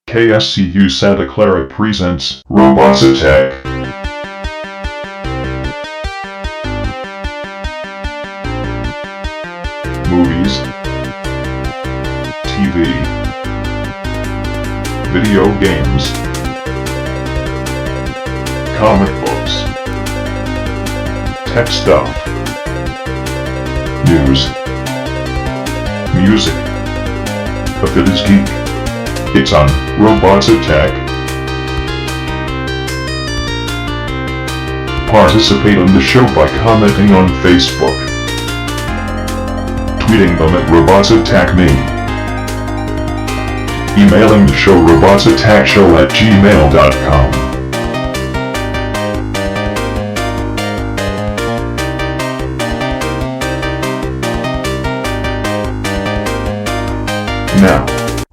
KSCU Santa Clara presents Robots Attack. Movies, TV, video games, comic books, tech stuff, news, music. If it is geek, it's on Robots Attack. Participate on the show by commenting on Facebook, tweeting them at RobotsAttackMe, emailing the show robotsattackshow@gmail.com. Now,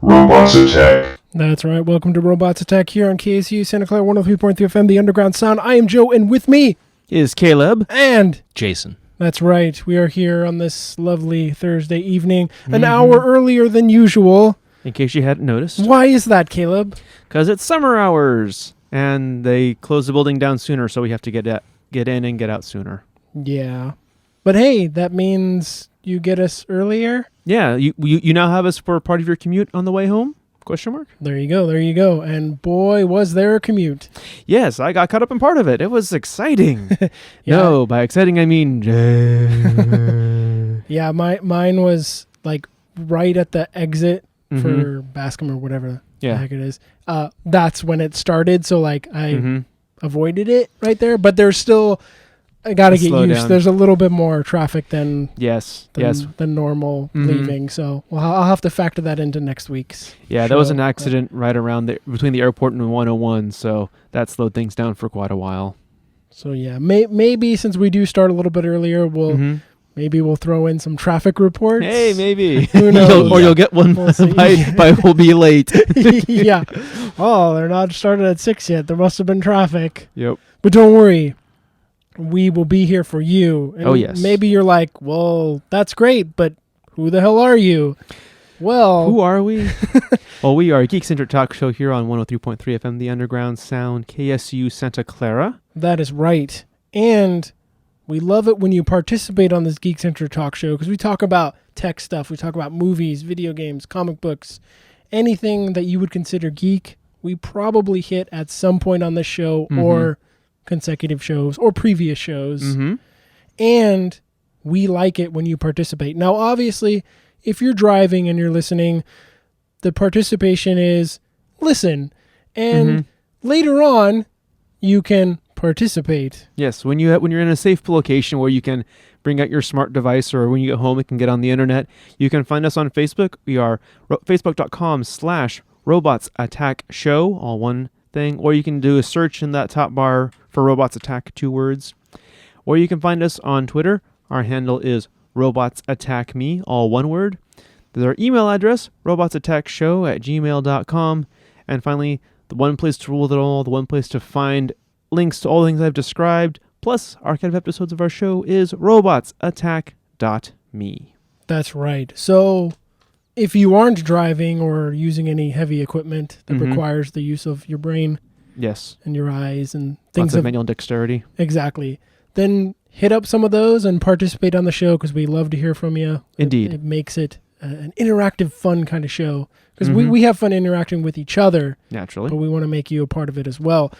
Robots Attack. That's right. Welcome to Robots Attack here on KSU Santa Clara 103.3 FM, the Underground Sound. I am Joe, and with me is Caleb and Jason. That's right. We are here on this lovely Thursday evening, an hour earlier than usual. In case you hadn't noticed. Why is that, Caleb? Because it's summer hours, and they close the building down sooner, so we have to get in and get out sooner. Yeah. But hey, that means you get us earlier? Yeah, you now have us for part of your commute on the way home? Question mark? There you go. And boy, was there a commute. Yes, I got caught up in part of it. It was exciting. Yeah. No, by exciting I mean... Yeah, mine was like right at the exit for Bascom or whatever the heck it is. That's when it started, so like I avoided it right there. But there's still... I gotta get used. Down. There's a little bit more traffic than normal leaving, so I'll have to factor that into next week's. Yeah, show. there was an accident right around between the airport and 101, so that slowed things down for quite a while. So yeah, maybe since we do start a little bit earlier, we'll throw in some traffic reports. Hey, maybe. Who knows? You'll get one by we'll be late. Yeah. Oh, they're not started at 6 yet. There must have been traffic. Yep. But don't worry. We will be here for you. And yes. Maybe you're like, well, that's great, but who the hell are you? Well, who are we? Well, we are a geek-centric talk show here on 103.3 FM, the Underground Sound, KSU Santa Clara. That is right. And we love it when you participate on this geek-centric talk show because we talk about tech stuff. We talk about movies, video games, comic books, anything that you would consider geek. We probably hit at some point on this show or consecutive shows or previous shows. And we like it when you participate. Now, obviously, if you're driving and you're listening, the participation is listen. And later on, you can participate. Yes, when you're in a safe location where you can bring out your smart device, or when you get home, it can get on the internet. You can find us on Facebook. We are facebook.com/robotsattackshow, all one thing, or you can do a search in that top bar for Robots Attack, 2 words. Or you can find us on Twitter. Our handle is RobotsAttackMe, all one word. There's our email address, robotsattackshow@gmail.com. And finally, the one place to rule it all, the one place to find links to all the things I've described, plus archive episodes of our show, is robotsattack.me. That's right. So if you aren't driving or using any heavy equipment that requires the use of your brain, and your eyes and things of manual dexterity, exactly, then hit up some of those and participate on the show because we love to hear from you. Indeed, it makes it an interactive, fun kind of show because we have fun interacting with each other naturally, but we want to make you a part of it as well.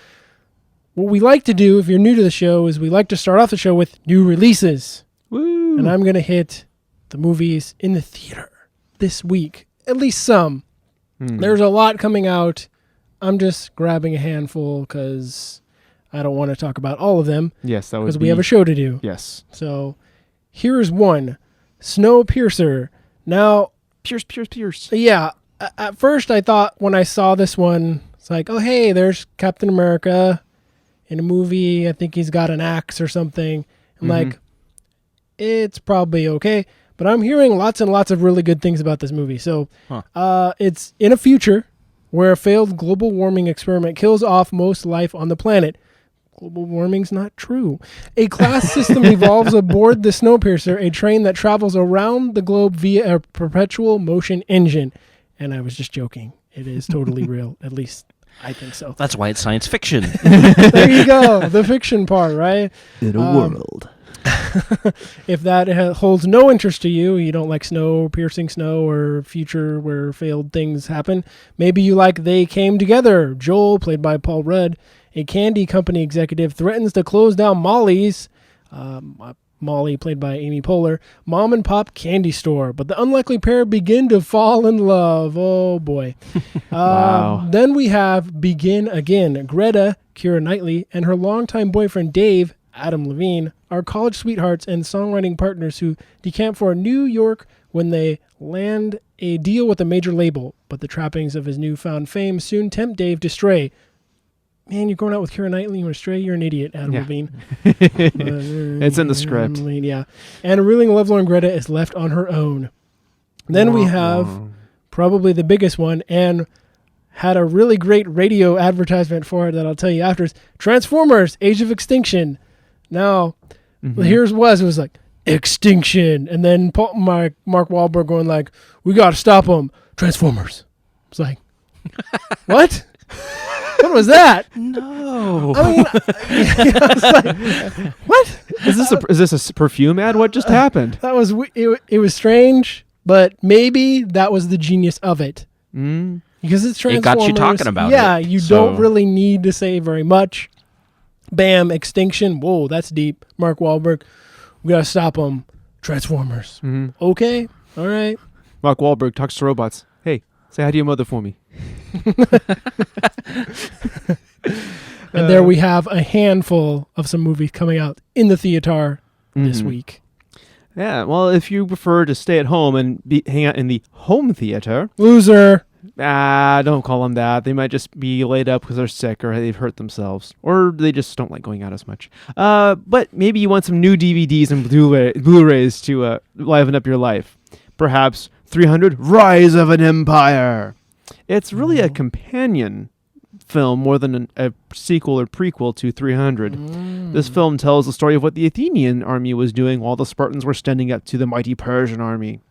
What we like to do, if you're new to the show, is we like to start off the show with new releases. Woo! And I'm going to hit the movies in the theater this week, at least some. There's a lot coming out. I'm just grabbing a handful because I don't want to talk about all of them. Yes, that would be... because we have a show to do. Yes. So here's one. Snowpiercer. Now... Pierce. Yeah. At first I thought when I saw this one, it's like, oh, hey, there's Captain America in a movie. I think he's got an axe or something. I'm like, it's probably okay. But I'm hearing lots and lots of really good things about this movie. So it's in a future where a failed global warming experiment kills off most life on the planet. Global warming's not true. A class system evolves aboard the Snowpiercer, a train that travels around the globe via a perpetual motion engine. And I was just joking. It is totally real. At least I think so. That's why it's science fiction. There you go. The fiction part, right? In a world. If that holds no interest to you, you don't like snow, piercing snow, or future where failed things happen, maybe you like They Came Together. Joel, played by Paul Rudd, a candy company executive, threatens to close down Molly's, Molly, played by Amy Poehler, mom and pop candy store. But the unlikely pair begin to fall in love. Oh, boy. Wow. Then we have Begin Again. Greta, Keira Knightley, and her longtime boyfriend, Dave, Adam Levine, are college sweethearts and songwriting partners who decamp for New York when they land a deal with a major label. But the trappings of his newfound fame soon tempt Dave to stray. Man, you're going out with Keira Knightley, you want to stray? You're an idiot, Adam Levine. It's in the script. Yeah. And a reeling lovelorn Greta is left on her own. Then we have probably the biggest one, and had a really great radio advertisement for it that I'll tell you after. Transformers, Age of Extinction. Now, it was like, Extinction. And then Mark Wahlberg going like, we got to stop them. Transformers. It's like, what? What was that? No. I mean, I was like, what? Is this a perfume ad? What just happened? That was it was strange, but maybe that was the genius of it. Because it's Transformers. It got you talking about yeah, it. you don't really need to say very much. Bam, Extinction. Whoa, that's deep. Mark Wahlberg. We gotta stop them. Transformers. Okay, all right. Mark Wahlberg talks to robots. Hey, say hi to your mother for me. And there we have a handful of some movies coming out in the theater this week. Yeah, well, if you prefer to stay at home and hang out in the home theater... Loser. Don't call them that. They might just be laid up because they're sick or they've hurt themselves. Or they just don't like going out as much. But maybe you want some new DVDs and Blu-rays to liven up your life. Perhaps 300 Rise of an Empire. It's really a companion film more than a sequel or prequel to 300. This film tells the story of what the Athenian army was doing while the Spartans were standing up to the mighty Persian army.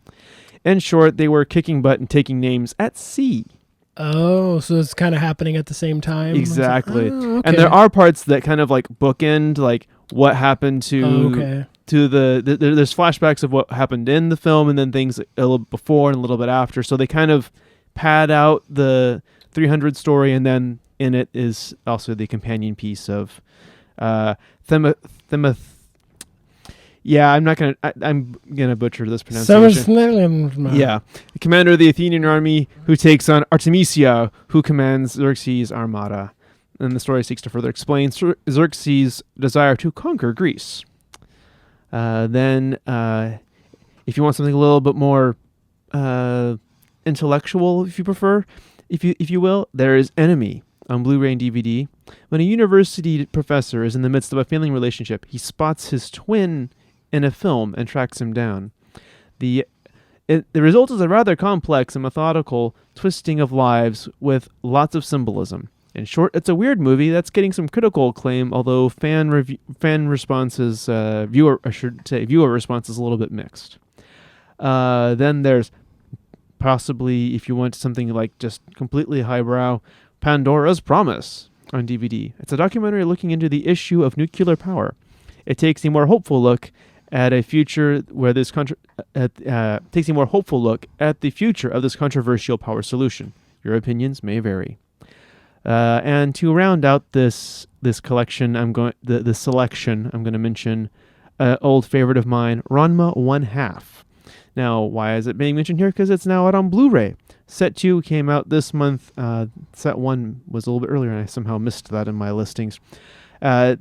In short, they were kicking butt and taking names at sea. Oh, so it's kind of happening at the same time? Exactly. Okay. And there are parts that kind of like bookend like what happened to there's flashbacks of what happened in the film and then things a little before and a little bit after. So they kind of pad out the 300 story, and then in it is also the companion piece of Yeah, I'm gonna butcher this pronunciation. Yeah, the commander of the Athenian army who takes on Artemisia, who commands Xerxes' armada, and the story seeks to further explain Xerxes' desire to conquer Greece. Then, if you want something a little bit more intellectual, if you prefer, if you will, there is Enemy on Blu-ray and DVD. When a university professor is in the midst of a failing relationship, he spots his twin in a film and tracks him down. The result is a rather complex and methodical twisting of lives with lots of symbolism. In short, it's a weird movie that's getting some critical acclaim, although viewer response is a little bit mixed. Then there's possibly, if you want something like just completely highbrow, Pandora's Promise on DVD. It's a documentary looking into the issue of nuclear power. It takes a more hopeful look at a future where the future of this controversial power solution. Your opinions may vary. And to round out this collection, the selection, I'm going to mention an old favorite of mine, Ranma 1/2. Now, why is it being mentioned here? Because it's now out on Blu-ray. Set 2 came out this month. Set 1 was a little bit earlier, and I somehow missed that in my listings. The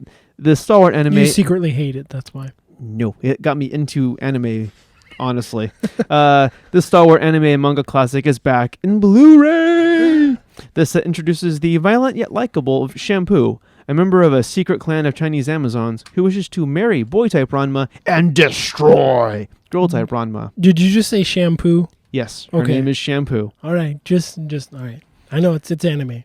Star Wars anime... You secretly hate it, that's why. No, it got me into anime, honestly. This Star Wars anime and manga classic is back in Blu-ray! This set introduces the violent yet likable Shampoo, a member of a secret clan of Chinese Amazons who wishes to marry boy-type Ranma and destroy girl-type Ranma. Did you just say Shampoo? Yes, her name is Shampoo. All right, just all right. I know it's anime.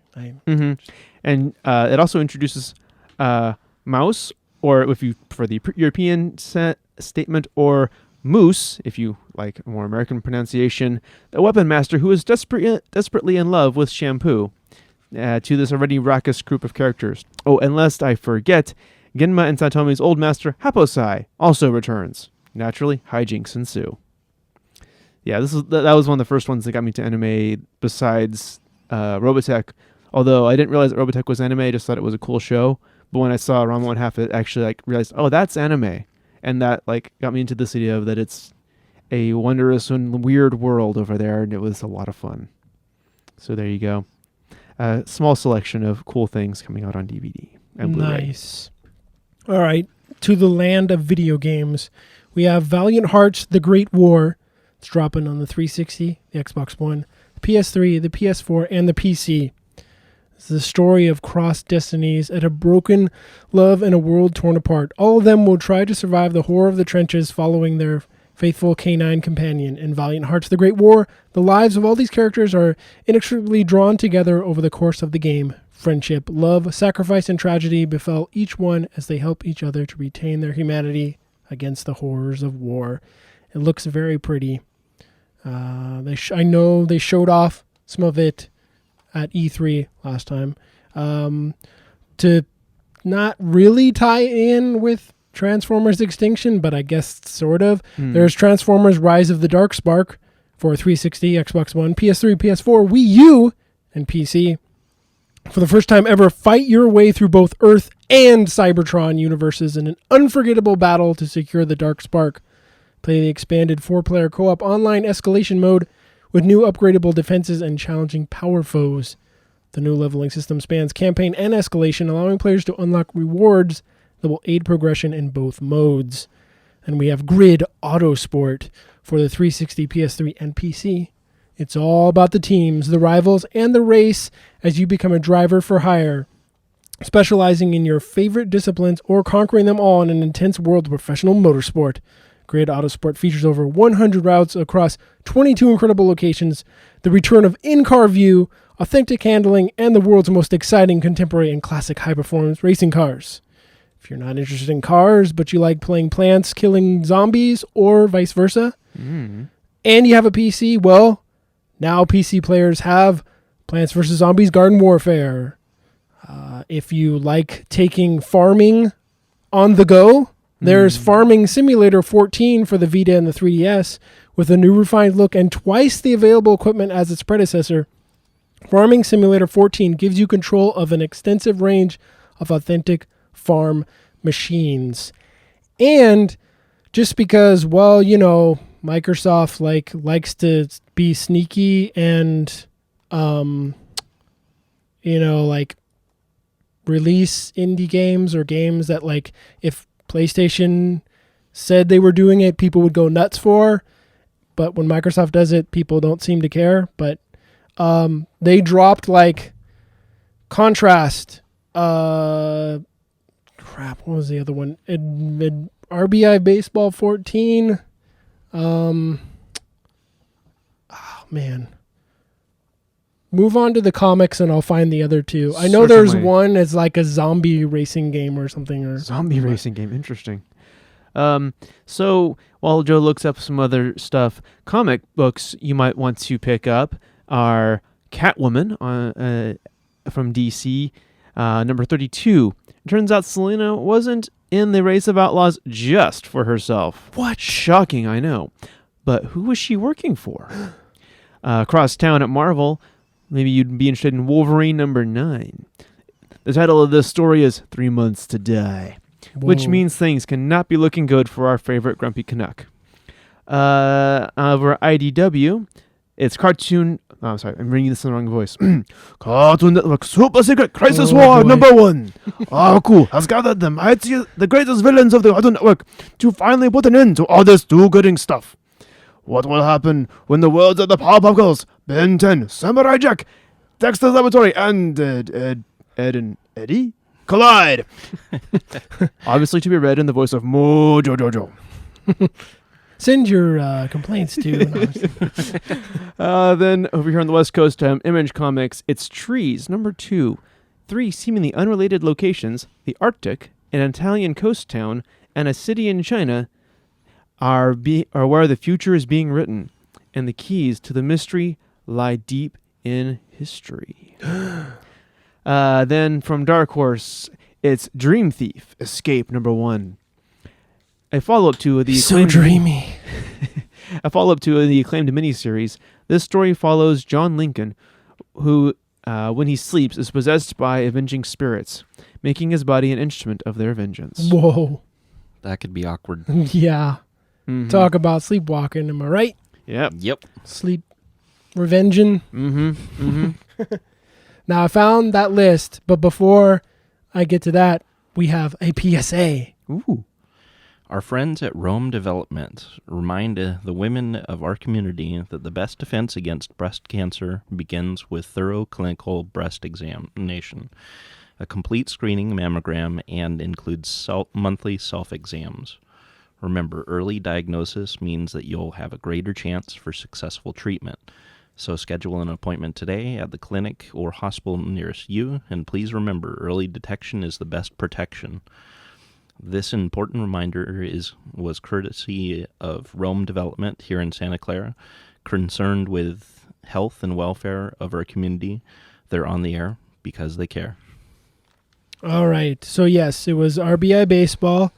And it also introduces Mouse, or if you prefer the European statement, or Moose, if you like a more American pronunciation, a weapon master who is desperately in love with shampoo. To this already raucous group of characters. Oh, and lest I forget, Genma and Satomi's old master, Haposai, also returns. Naturally, hijinks ensue. Yeah, that was one of the first ones that got me to anime besides Robotech. Although I didn't realize that Robotech was anime, I just thought it was a cool show. But when I saw Ranma 1/2, it actually realized, oh, that's anime. And that got me into this idea of that it's a wondrous and weird world over there, and it was a lot of fun. So there you go. A small selection of cool things coming out on DVD and Blu-ray. Nice. All right, to the land of video games. We have Valiant Hearts: The Great War. It's dropping on the 360, the Xbox One, the PS3, the PS4, and the PC. It's the story of crossed destinies at a broken love and a world torn apart. All of them will try to survive the horror of the trenches following their faithful canine companion. In Valiant Hearts: The Great War, the lives of all these characters are inextricably drawn together over the course of the game. Friendship, love, sacrifice, and tragedy befell each one as they help each other to retain their humanity against the horrors of war. It looks very pretty. I know they showed off some of it at E3 last time. To not really tie in with Transformers Extinction, but I guess sort of. There's Transformers Rise of the Dark Spark for 360, Xbox One, PS3, PS4, Wii U, and PC. For the first time ever, fight your way through both Earth and Cybertron universes in an unforgettable battle to secure the Dark Spark. Play the expanded 4-player co-op online escalation mode with new upgradable defenses and challenging power foes. The new leveling system spans campaign and escalation, allowing players to unlock rewards that will aid progression in both modes. And we have Grid Autosport for the 360, PS3, and PC. It's all about the teams, the rivals, and the race as you become a driver for hire, specializing in your favorite disciplines or conquering them all in an intense world of professional motorsport. Grid Autosport features over 100 routes across 22 incredible locations, the return of in-car view, authentic handling, and the world's most exciting contemporary and classic high-performance racing cars. If you're not interested in cars, but you like playing plants, killing zombies, or vice versa, and you have a PC, well, now PC players have Plants vs. Zombies Garden Warfare. If you like taking farming on the go, there's Farming Simulator 14 for the Vita and the 3DS, with a new refined look and twice the available equipment as its predecessor. Farming Simulator 14 gives you control of an extensive range of authentic farm machines. And just because, well, you know, Microsoft likes to be sneaky and release indie games or games that if PlayStation said they were doing it, people would go nuts for. But when Microsoft does it, people don't seem to care. But they dropped Contrast. What was the other one? RBI Baseball 14. Oh, man. Move on to the comics and I'll find the other two. I know there's one as a zombie racing game or something. Zombie racing game, interesting. So while Joe looks up some other stuff, comic books you might want to pick up are Catwoman from DC, number 32. It turns out Selena wasn't in the race of outlaws just for herself. What? Shocking, I know. But who was she working for? Across town at Marvel, maybe you'd be interested in Wolverine number 9. The title of this story is 3 Months to Die, which means things cannot be looking good for our favorite Grumpy Canuck. Over IDW, it's cartoon... Oh, sorry, I'm reading this in the wrong voice. Cartoon Network Super Secret Crisis War number 1. Aku has gathered the greatest villains of the Cartoon Network to finally put an end to all this do-gooding stuff. What will happen when the worlds of the Powerpuff Girls, Ben 10, Samurai Jack, Dexter's Laboratory, and Ed and Eddie collide? Obviously to be read in the voice of Mojo Jojo. Send your complaints to... Then over here on the West Coast, Image Comics, it's Trees, number 2. 3 seemingly unrelated locations, the Arctic, an Italian coast town, and a city in China, are where the future is being written, and the keys to the mystery lie deep in history. Then from Dark Horse, it's Dream Thief Escape #1. A follow-up to the So dreamy. A follow-up to the acclaimed miniseries. This story follows John Lincoln, who, when he sleeps, is possessed by avenging spirits, making his body an instrument of their vengeance. Whoa. That could be awkward. Yeah. Mhm. Talk about sleepwalking, am I right? Yep. Yep. Sleep revenging. Mm-hmm. Mm-hmm. Now, I found that list, but before I get to that, we have a PSA. Ooh. Our friends at Rome Development remind the women of our community that the best defense against breast cancer begins with thorough clinical breast examination, a complete screening mammogram, and includes monthly self-exams. Remember, early diagnosis means that you'll have a greater chance for successful treatment. So schedule an appointment today at the clinic or hospital nearest you, and please remember, early detection is the best protection. This important reminder was courtesy of Rome Development here in Santa Clara, concerned with health and welfare of our community. They're on the air because they care. All right. So, yes, it was RBI Baseball.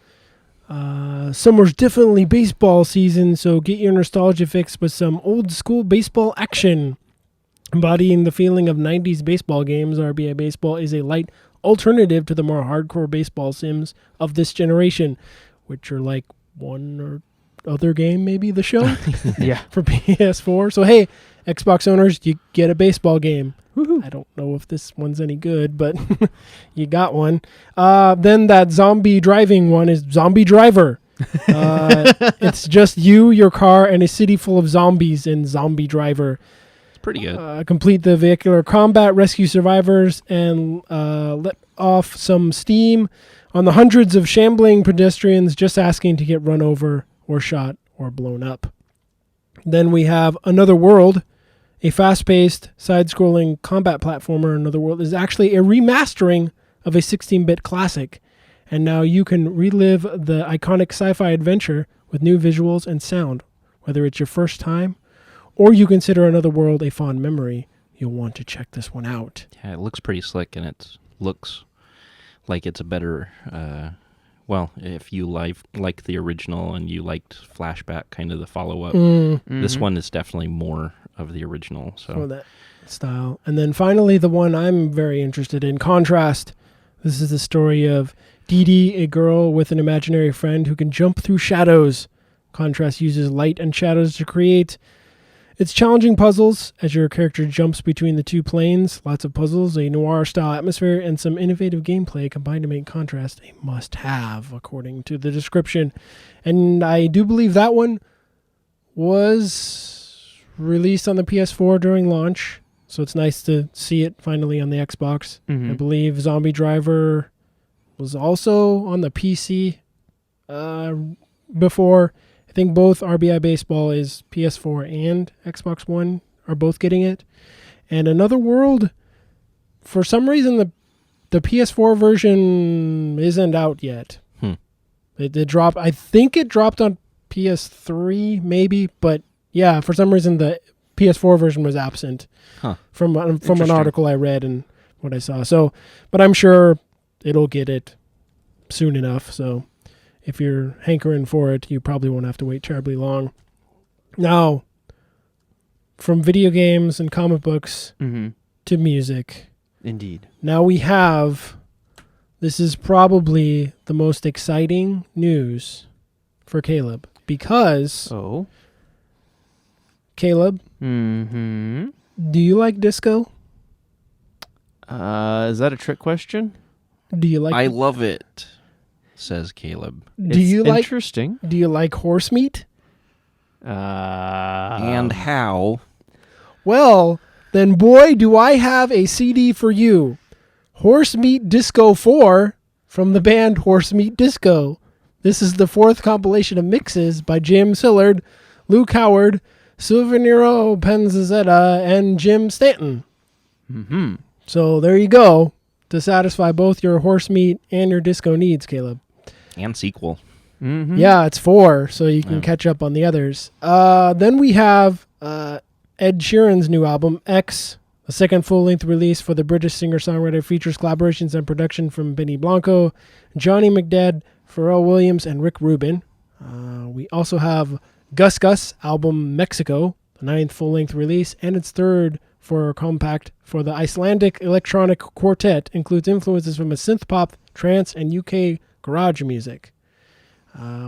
Summer's definitely baseball season, so get your nostalgia fix with some old school baseball action. Embodying the feeling of 90s baseball games, RBI Baseball is a light alternative to the more hardcore baseball sims of this generation, which are like one or other game, maybe the show. Yeah. For PS4. So, hey, Xbox owners, you get a baseball game. Woohoo. I don't know if this one's any good, but you got one. Then that zombie driving one is Zombie Driver. It's just you, your car, and a city full of zombies in Zombie Driver. It's pretty good. Complete the vehicular combat, rescue survivors, and let off some steam on the hundreds of shambling pedestrians just asking to get run over or shot or blown up. Then we have Another World, a fast-paced, side-scrolling combat platformer. Another World is actually a remastering of a 16-bit classic, and now you can relive the iconic sci-fi adventure with new visuals and sound. Whether it's your first time or you consider Another World a fond memory, you'll want to check this one out. Yeah, it looks pretty slick, and it looks like it's a better... if you like the original and you liked Flashback, kind of the follow-up, this one is definitely more of the original. For that style. And then finally, the one I'm very interested in, Contrast. This is the story of Dee Dee, a girl with an imaginary friend who can jump through shadows. Contrast uses light and shadows to create its challenging puzzles as your character jumps between the two planes. Lots of puzzles, a noir-style atmosphere, and some innovative gameplay combined to make Contrast a must-have, according to the description. And I do believe that one was released on the PS4 during launch, so it's nice to see it finally on the Xbox. I believe Zombie Driver was also on the PC before. I think both RBI Baseball is PS4 and Xbox One are both getting it. And Another World, for some reason, the PS4 version isn't out yet. It dropped. I think it dropped on PS3, maybe, but yeah, for some reason the PS4 version was absent from an article I read and what I saw. So, but I'm sure it'll get it soon enough. So, if you're hankering for it, you probably won't have to wait terribly long. Now, from video games and comic books to music. Indeed. Now we have, this is probably the most exciting news for Caleb, because Caleb, do you like disco? Is that a trick question? Do you like? I love it, says Caleb. Interesting. Do you like horse meat? And how? Well, then boy, do I have a CD for you. Horse Meat Disco 4 from the band Horse Meat Disco. This is the fourth compilation of mixes by Jim Sillard, Luke Howard, Silvanero Penzetta, and Jim Stanton. So there you go, to satisfy both your horse meat and your disco needs, Caleb. And sequel. Mm-hmm. Yeah, it's 4, so you can Yeah. catch up on the others. Then we have Ed Sheeran's new album, X, a second full-length release for the British singer-songwriter, features collaborations and production from Benny Blanco, Johnny McDead, Pharrell Williams, and Rick Rubin. We also have Gus Gus album Mexico, the 9th full-length release, and its 3rd for compact for the Icelandic electronic quartet, includes influences from a synth-pop, trance, and UK garage music.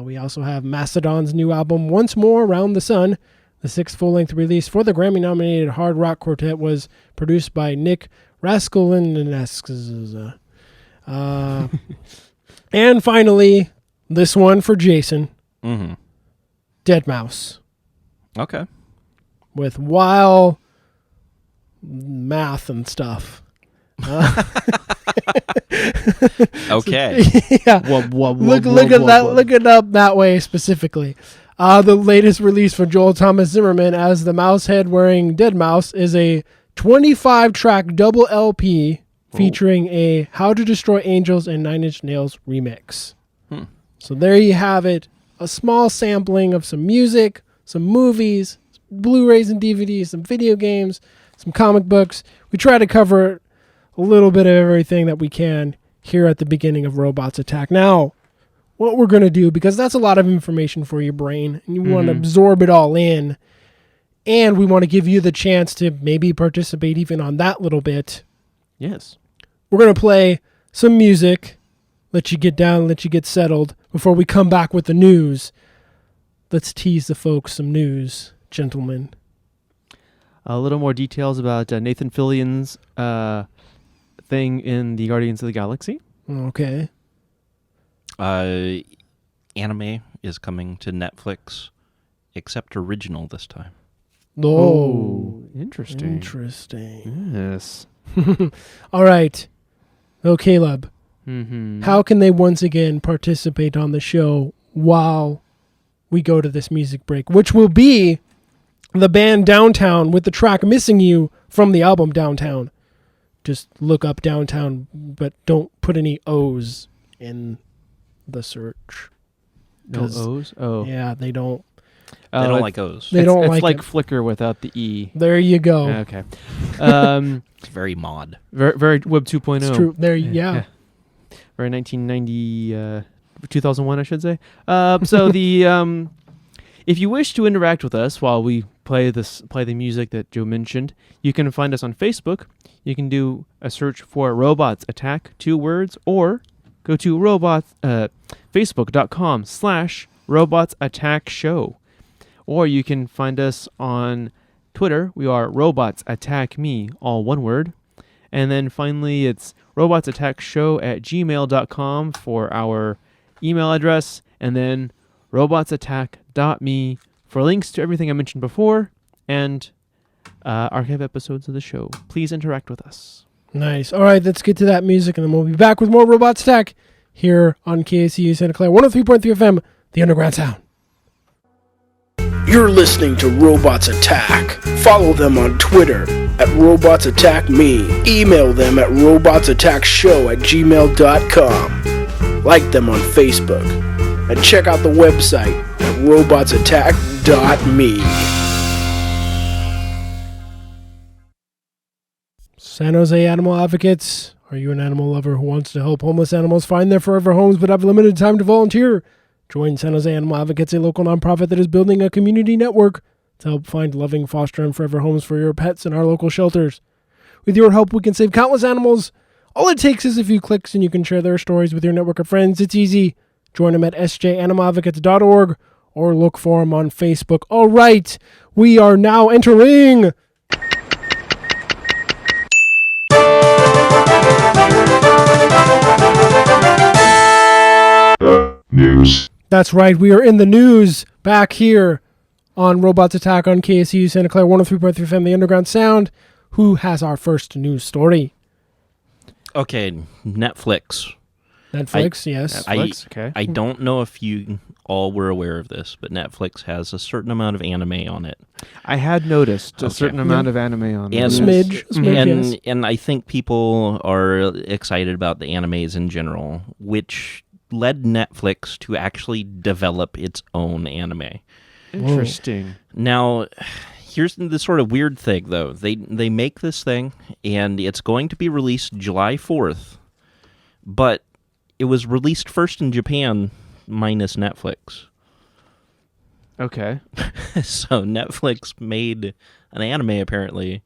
We also have Mastodon's new album, Once More Round the Sun. The 6th full-length release for the Grammy-nominated hard rock quartet was produced by Nick Raskulinecz. And finally, this one for Jason, Mm-hmm. Dead Mouse, Okay. with wild math and stuff. Okay. Yeah. Look Look at that. Look it up that way specifically. The latest release from Joel Thomas Zimmerman as the mouse head wearing Dead Mouse is a 25-track double LP featuring a How to Destroy Angels and Nine Inch Nails remix. So there you have it. A small sampling of some music, some movies, Blu-rays and DVDs, some video games, some comic books. We try to cover a little bit of everything that we can here at the beginning of Robots Attack. Now, what we're going to do, because that's a lot of information for your brain, and you want to absorb it all in, and we want to give you the chance to maybe participate even on that little bit, Yes. we're going to play some music, let you get down, let you get settled, before we come back with the news. Let's tease the folks some news, gentlemen. A little more details about Nathan Fillion's thing in the Guardians of the Galaxy. Okay. Anime is coming to Netflix, except original this time. Oh, interesting. interesting. Yes. All right. So, Caleb, Mm-hmm. how can they once again participate on the show while we go to this music break, which will be the band Downtown with the track Missing You from the album Downtown. Just look up Downtown, but don't put any O's in the search. No 'Cause- O's? Oh. Yeah, they don't. They don't it's- like O's. They don't it's like like it. Flickr without the E. There you go. Okay. Um, It's very mod. very Web 2.0. It's true. There, yeah. Very 1990, 2001, I should say. So the if you wish to interact with us while we play the music that Joe mentioned, you can find us on Facebook. You can do a search for Robots Attack, 2 words, or go to facebook.com/Robots Attack Show. Or you can find us on Twitter. We are Robots Attack Me, all one word. And then finally, it's robotsattackshow@gmail.com for our email address. And then robotsattack.me for links to everything I mentioned before and archive episodes of the show. Please interact with us. Nice. All right, let's get to that music, and then we'll be back with more Robots Attack here on KSCU Santa Clara 103.3 FM, the Underground Sound. You're listening to Robots Attack. Follow them on Twitter at Robots Attack Me. Email them at robotsattackshow@gmail.com. Like them on Facebook. And check out the website at robotsattack.me. San Jose Animal Advocates. Are you an animal lover who wants to help homeless animals find their forever homes but have limited time to volunteer? Join San Jose Animal Advocates, a local nonprofit that is building a community network to help find loving foster and forever homes for your pets in our local shelters. With your help, we can save countless animals. All it takes is a few clicks and you can share their stories with your network of friends. It's easy. Join them at sjanimaladvocates.org or look for them on Facebook. All right, we are now entering News. That's right, we are in the news back here on Robots Attack on KSU Santa Clara 103.3 FM, the Underground Sound. Who has our first news story? Okay, Netflix. Netflix, yes. Netflix, okay. I don't know if you all were aware of this, but Netflix has a certain amount of anime on it. I had noticed a Okay. certain amount of anime on And- this. Smidge, and yes. and I think people are excited about the animes in general, which led Netflix to actually develop its own anime. Interesting. Now, here's the sort of weird thing, though. They make this thing, and it's going to be released July 4th, but it was released first in Japan, minus Netflix. Okay. So Netflix made an anime, apparently,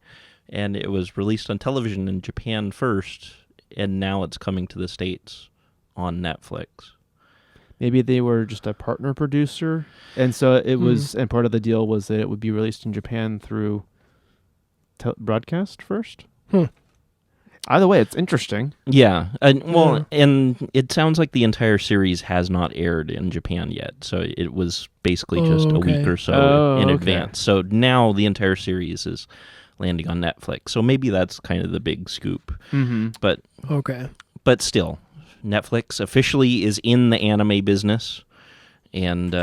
and it was released on television in Japan first, and now it's coming to the States on Netflix. Maybe they were just a partner producer, and so it was, and part of the deal was that it would be released in Japan through broadcast first. Either way, it's interesting. Yeah, and it sounds like the entire series has not aired in Japan yet, so it was basically just a week or so in advance. So now the entire series is landing on Netflix. So maybe that's kind of the big scoop. Mm-hmm. But still, Netflix officially is in the anime business, and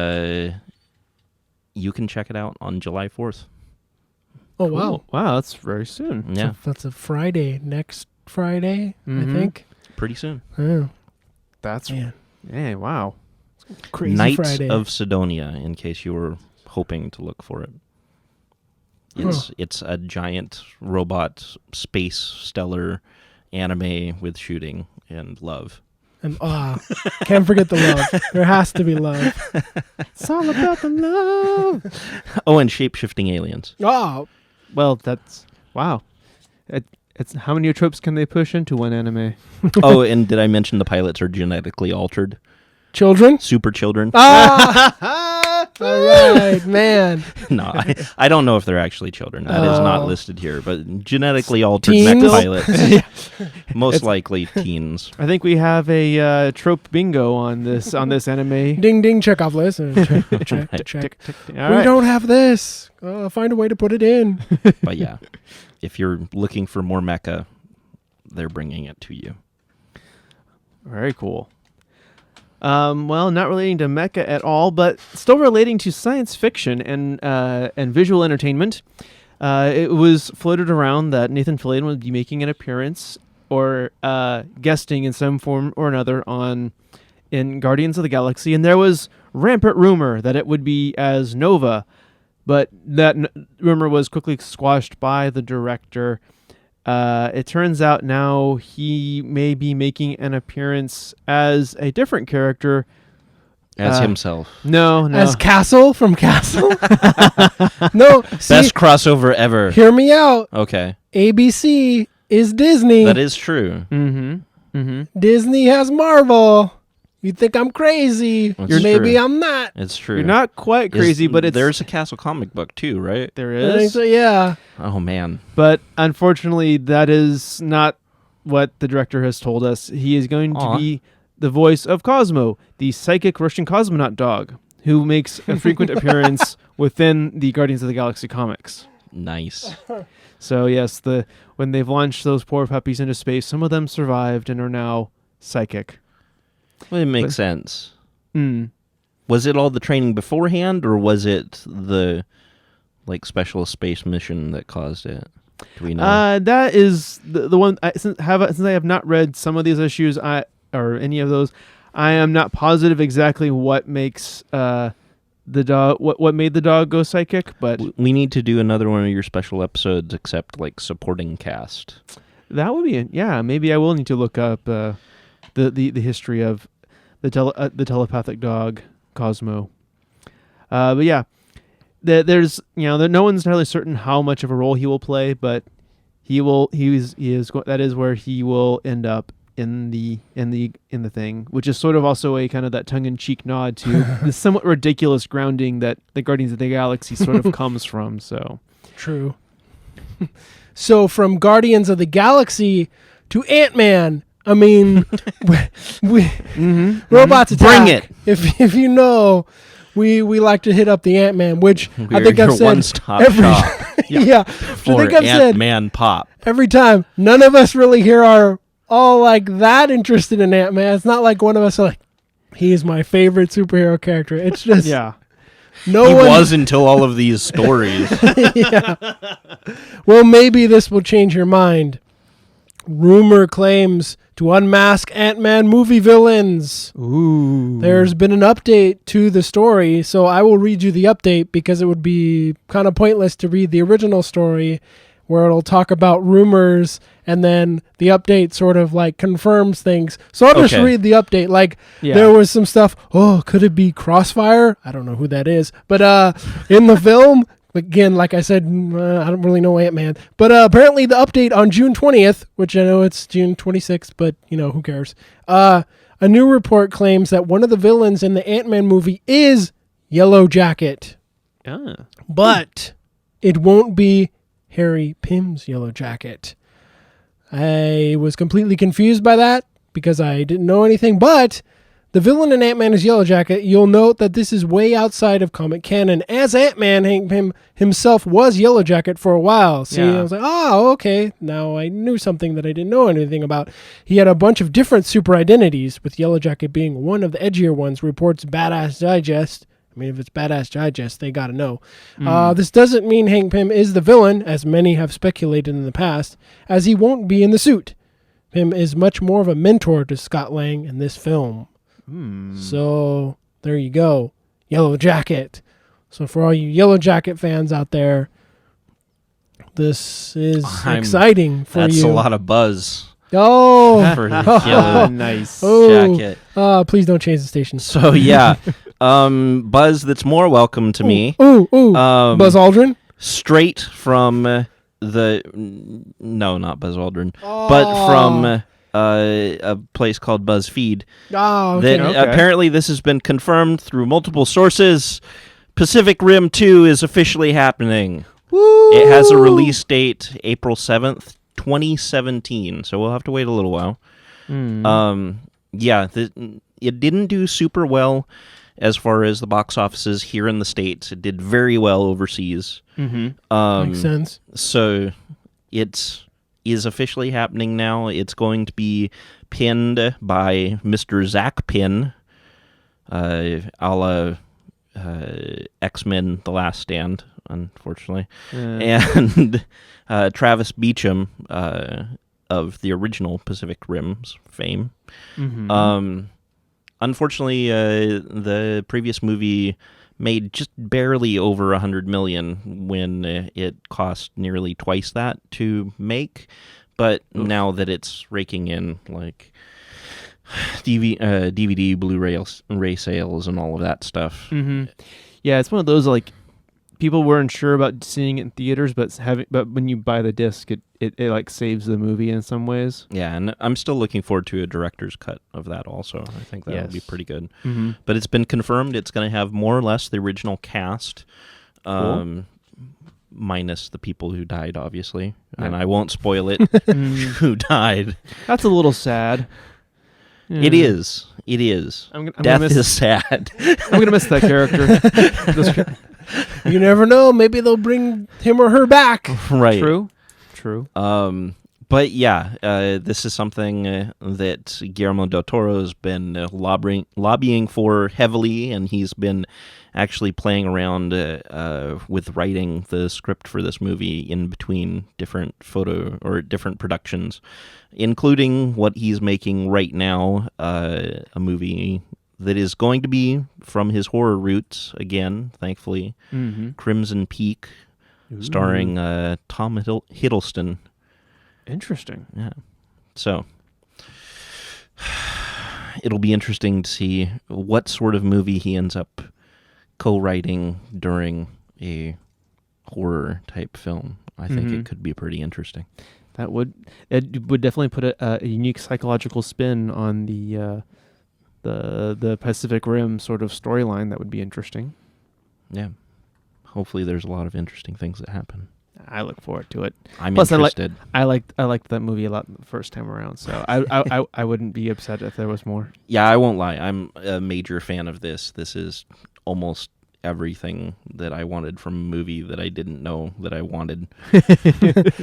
you can check it out on July 4th. Oh, Cool. wow. Wow, that's very soon. Yeah, That's a Friday. Next Friday, I think. pretty soon. Oh, That's man. yeah. Wow. Crazy Knights Friday. of Sidonia, in case you were hoping to look for it. It's a giant robot space stellar anime with shooting and love. And can't forget the love. There has to be love. It's all about the love. Oh, and shape-shifting aliens. Oh, Well, that's wow. It's how many tropes can they push into one anime? Oh, and did I mention the pilots are genetically altered? children. Super children? All right, man. No, I don't know if they're actually children. That is not listed here. But genetically altered Teens? mech pilots. Most likely teens. I think we have a trope bingo on this anime. Ding ding, check off list. Check. All We right. don't have this. Find a way to put it in. But yeah, if you're looking for more mecha, they're bringing it to you. Very cool. Well, not relating to mecha at all, but still relating to science fiction and visual entertainment. It was floated around that Nathan Fillion would be making an appearance or guesting in some form or another in Guardians of the Galaxy, and there was rampant rumor that it would be as Nova, but that rumor was quickly squashed by the director. It turns out now he may be making an appearance as a different character. As himself. No. As Castle from Castle? No. See, Best crossover ever. hear me out. Okay. ABC is Disney. That is true. Disney has Marvel. You think I'm crazy. That's Maybe true. I'm not. It's true. You're not quite crazy, but there's a Castle comic book too, right? there I think is. so, yeah. Oh man. But unfortunately, that is not what the director has told us. He is going to be the voice of Cosmo, the psychic Russian cosmonaut dog, who makes a frequent appearance within the Guardians of the Galaxy comics. Nice. So yes, when they've launched those poor puppies into space, some of them survived and are now psychic. Well, it makes sense. Mm. Was it all the training beforehand, or was it the special space mission that caused it? Do we know? That is the one. Since I have not read some of these issues, or any of those, I am not positive exactly what makes the dog what made the dog go psychic. But We need to do another one of your special episodes, except supporting cast. that would be maybe I will need to look up the history of the telepathic dog Cosmo. But yeah, there's no one's entirely certain how much of a role he will play, but that is where he will end up in the thing, which is sort of also a kind of that tongue-in-cheek nod to the somewhat ridiculous grounding that the Guardians of the Galaxy sort of comes from. So True. So from Guardians of the Galaxy to Ant-Man. I mean, robots attack. Bring it. If you know, we like to hit up the Ant-Man, which I think I've said one-stop every shop yeah. I for think I've said Ant-Man pop. every time. None of us really here are all that interested in Ant-Man. It's not like one of us are he is my favorite superhero character. It's just no He one was until all of these stories. yeah. Well, maybe this will change your mind. rumor claims to unmask Ant-Man movie villains. Ooh. There's been an update to the story, so I will read you the update because it would be kind of pointless to read the original story where it'll talk about rumors and then the update sort of like confirms things. So I'll just Okay. read the update. Like there was some stuff, could it be Crossfire? I don't know who that is. But in the film, again, like I said, I don't really know Ant-Man. But apparently the update on June 20th, which I know it's June 26th, but who cares? A new report claims that one of the villains in the Ant-Man movie is Yellow Jacket. Ah. But it won't be Harry Pym's Yellow Jacket. I was completely confused by that because I didn't know anything, but the villain in Ant-Man is Yellow Jacket. You'll note that this is way outside of comic canon. As Ant-Man, Hank Pym himself was Yellow Jacket for a while. See, Yeah. I was like, oh, okay. Now I knew something that I didn't know anything about. He had a bunch of different super identities, with Yellow Jacket being one of the edgier ones, reports Badass Digest. I mean, if it's Badass Digest, they gotta know. This doesn't mean Hank Pym is the villain, as many have speculated in the past, as he won't be in the suit. Pym is much more of a mentor to Scott Lang in this film. So, there you go. Yellow Jacket. So for all you Yellow Jacket fans out there, this is exciting for That's you. a lot of buzz Oh, for Yellow Nice. Jacket. please don't change the station. So yeah, buzz that's more welcome to me. Ooh, Um, Buzz Aldrin. Straight from no, not Buzz Aldrin, but from a place called BuzzFeed. Oh, okay. That apparently this has been confirmed through multiple sources. Pacific Rim 2 is officially happening. Woo! It has a release date, April 7th, 2017. So we'll have to wait a little while. Yeah, it didn't do super well as far as the box offices here in the States. It did very well overseas. Makes sense. So it is officially happening now. It's going to be pinned by Mr. Zach Penn, a la X-Men The Last Stand, unfortunately, and Travis Beacham of the original Pacific Rim's fame. Unfortunately, the previous movie made just barely over $100 million when it cost nearly twice that to make. But now that it's raking in like DVD, Blu-ray sales, and all of that stuff. Yeah, it's one of those like people weren't sure about seeing it in theaters, but when you buy the disc, it like saves the movie in some ways. Yeah, and I'm still looking forward to a director's cut of that also. I think that would be pretty good. But it's been confirmed it's going to have more or less the original cast, minus the people who died, obviously. And I won't spoil it who died. That's a little sad. It is. It is. Death is sad. I'm going to miss that character. You never know. Maybe they'll bring him or her back. Right. True. But yeah, this is something that Guillermo del Toro has been lobbying for heavily, and he's been actually playing around with writing the script for this movie in between different different productions, including what he's making right now, a movie that is going to be from his horror roots again, thankfully, Crimson Peak, starring Tom Hiddleston. Interesting. Yeah. So it'll be interesting to see what sort of movie he ends up co-writing during a horror type film. I think it could be pretty interesting. It would definitely put a unique psychological spin on the Pacific Rim sort of storyline. That would be interesting. Yeah. Hopefully there's a lot of interesting things that happen. I look forward to it. I'm Plus, interested. I liked that movie a lot the first time around, so I wouldn't be upset if there was more. Yeah, I won't lie. I'm a major fan of this. This is almost everything that I wanted from a movie that I didn't know that I wanted.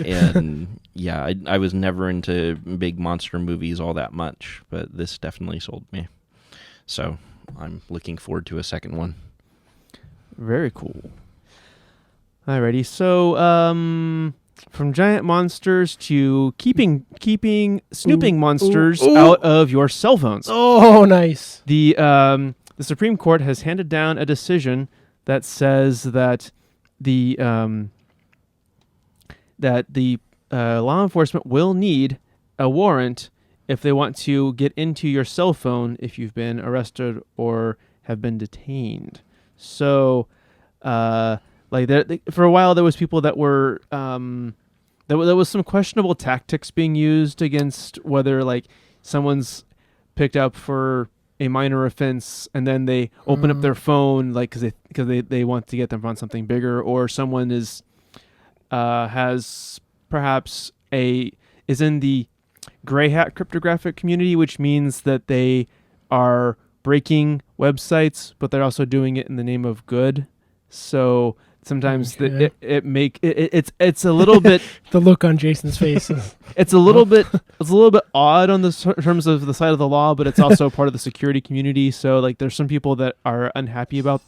And yeah, I was never into big monster movies all that much, but this definitely sold me. So I'm looking forward to a second one. Very cool. Alrighty, so from giant monsters to keeping snooping Ooh, monsters ooh. out of your cell phones. Oh, nice. The Supreme Court has handed down a decision that says that the law enforcement will need a warrant if they want to get into your cell phone if you've been arrested or have been detained. So, for a while there was people that were there was some questionable tactics being used against whether like someone's picked up for a minor offense and then they open up their phone like because they want to get them on something bigger, or someone is has perhaps is in the gray hat cryptographic community, which means that they are breaking websites, but they're also doing it in the name of good. So sometimes it's a little bit The look on Jason's face is it's a little bit odd on the terms of the side of the law, but it's also part of the security community. So like there's some people that are unhappy about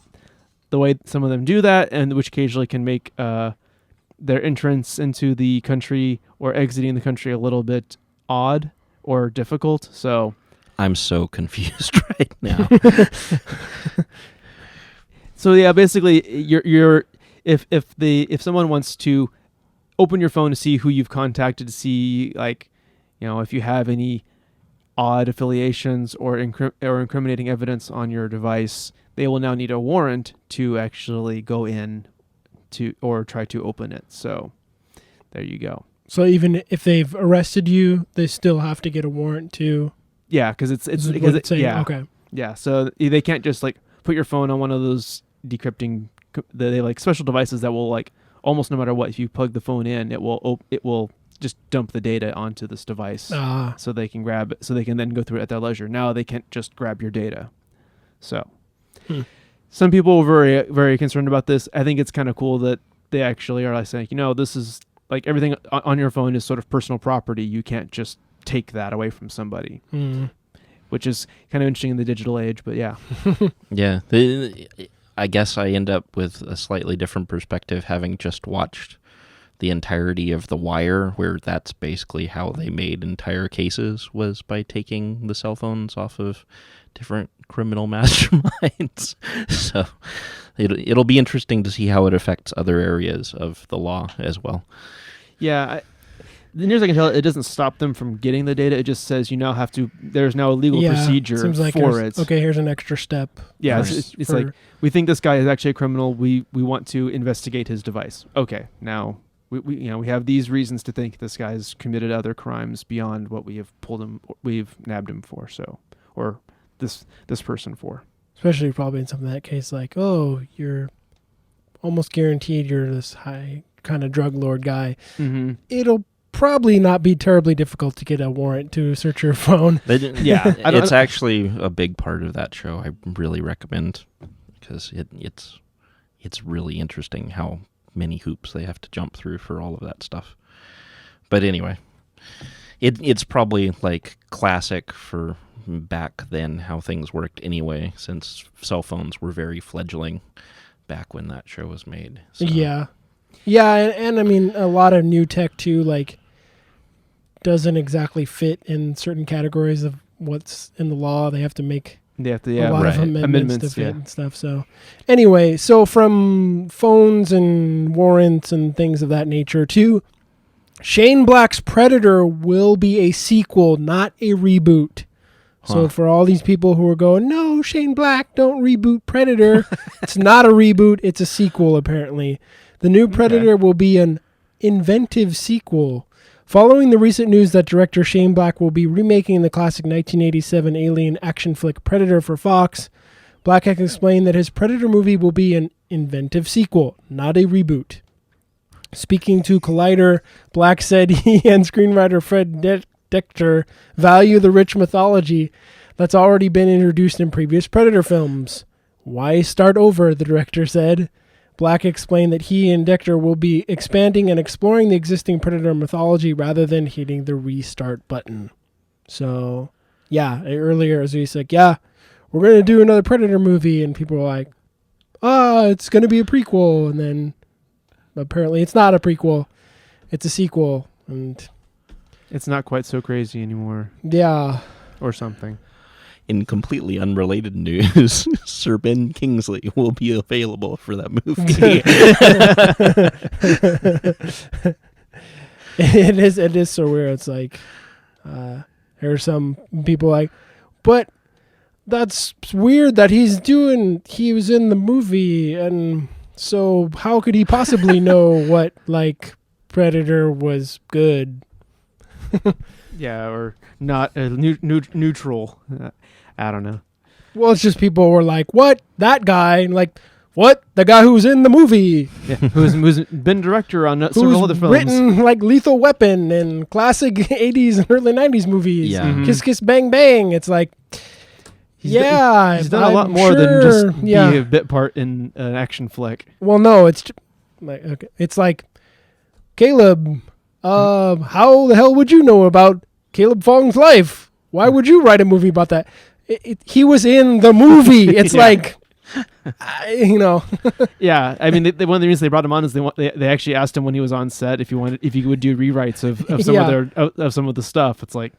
the way some of them do that, and which occasionally can make their entrance into the country or exiting the country a little bit odd or difficult. So I'm so confused right now. So yeah, basically you're if someone wants to open your phone to see who you've contacted, to see like, you know, if you have any odd affiliations or incriminating evidence on your device, they will now need a warrant to actually go in to or try to open it. So there you go. so even if they've arrested you, they still have to get a warrant to. Yeah, because it's Is what because it's saying? yeah. Okay. Yeah, so they can't just like put your phone on one of those decrypting they like special devices that will like almost no matter what, if you plug the phone in, it will just dump the data onto this device so they can grab it, so they can then go through it at their leisure. Now they can't just grab your data. So some people were very, very concerned about this. I think it's kind of cool that they actually are like saying, you know, this is like everything on your phone is sort of personal property. You can't just take that away from somebody. Which is kind of interesting in the digital age, but yeah. Yeah. I guess I end up with a slightly different perspective, having just watched the entirety of The Wire, where that's basically how they made entire cases, was by taking the cell phones off of different criminal masterminds. So it'll be interesting to see how it affects other areas of the law as well. Yeah. The nearest I can tell, it doesn't stop them from getting the data. It just says you now have to. There's now a legal procedure seems like for it. Okay, here's an extra step. Yeah, it's like we think this guy is actually a criminal. We want to investigate his device. Okay, now we have these reasons to think this guy's committed other crimes beyond what we've nabbed him for. So, or this person for. Especially probably in something that case, like, oh, you're almost guaranteed you're this high kind of drug lord guy. Mm-hmm. It'll probably not be terribly difficult to get a warrant to search your phone. Yeah, it's actually a big part of that show. I really recommend, because it's really interesting how many hoops they have to jump through for all of that stuff. But anyway, it's probably like classic for back then how things worked anyway, since cell phones were very fledgling back when that show was made. So. Yeah, and I mean a lot of new tech too, like, doesn't exactly fit in certain categories of what's in the law. They have to make a lot of amendments to fit and stuff. So anyway, so from phones and warrants and things of that nature to Shane Black's Predator will be a sequel, not a reboot. So for all these people who are going, no, Shane Black, don't reboot Predator. It's not a reboot. It's a sequel, apparently. The new Predator will be an inventive sequel. Following the recent news that director Shane Black will be remaking the classic 1987 alien action flick Predator for Fox, Black has explained that his Predator movie will be an inventive sequel, not a reboot. Speaking to Collider, Black said he and screenwriter Fred Dechter value the rich mythology that's already been introduced in previous Predator films. Why start over, the director said. Black explained that he and Dechter will be expanding and exploring the existing Predator mythology rather than hitting the restart button. So, yeah, earlier as we said, yeah, we're going to do another Predator movie, and people were like, it's going to be a prequel, and then apparently it's not a prequel. it's a sequel, and It's not quite so crazy anymore, yeah. or something. In completely unrelated news, Sir Ben Kingsley will be available for that movie. It is so weird. It's like there are some people like, but that's weird that he was in the movie, and so how could he possibly know what like Predator was good? Yeah, or not neutral. I don't know. Well, it's just people were like, what, that guy, and like, what, the guy who was in the movie, Yeah, who's been director on several who's other films. written like Lethal Weapon and classic 80s and early 90s movies. Yeah. Mhm. Kiss Kiss Bang Bang. It's like, He's yeah, done a lot I'm more than sure, just yeah. be a bit part in an action flick. Well, no, it's like, okay, it's like, Caleb, how the hell would you know about Caleb Fong's life? Why would you write a movie about that? He was in the movie. It's Yeah. like, Yeah, I mean, one of the reasons they brought him on is they actually asked him when he was on set if he would do rewrites of some Yeah. of some of the stuff. It's like,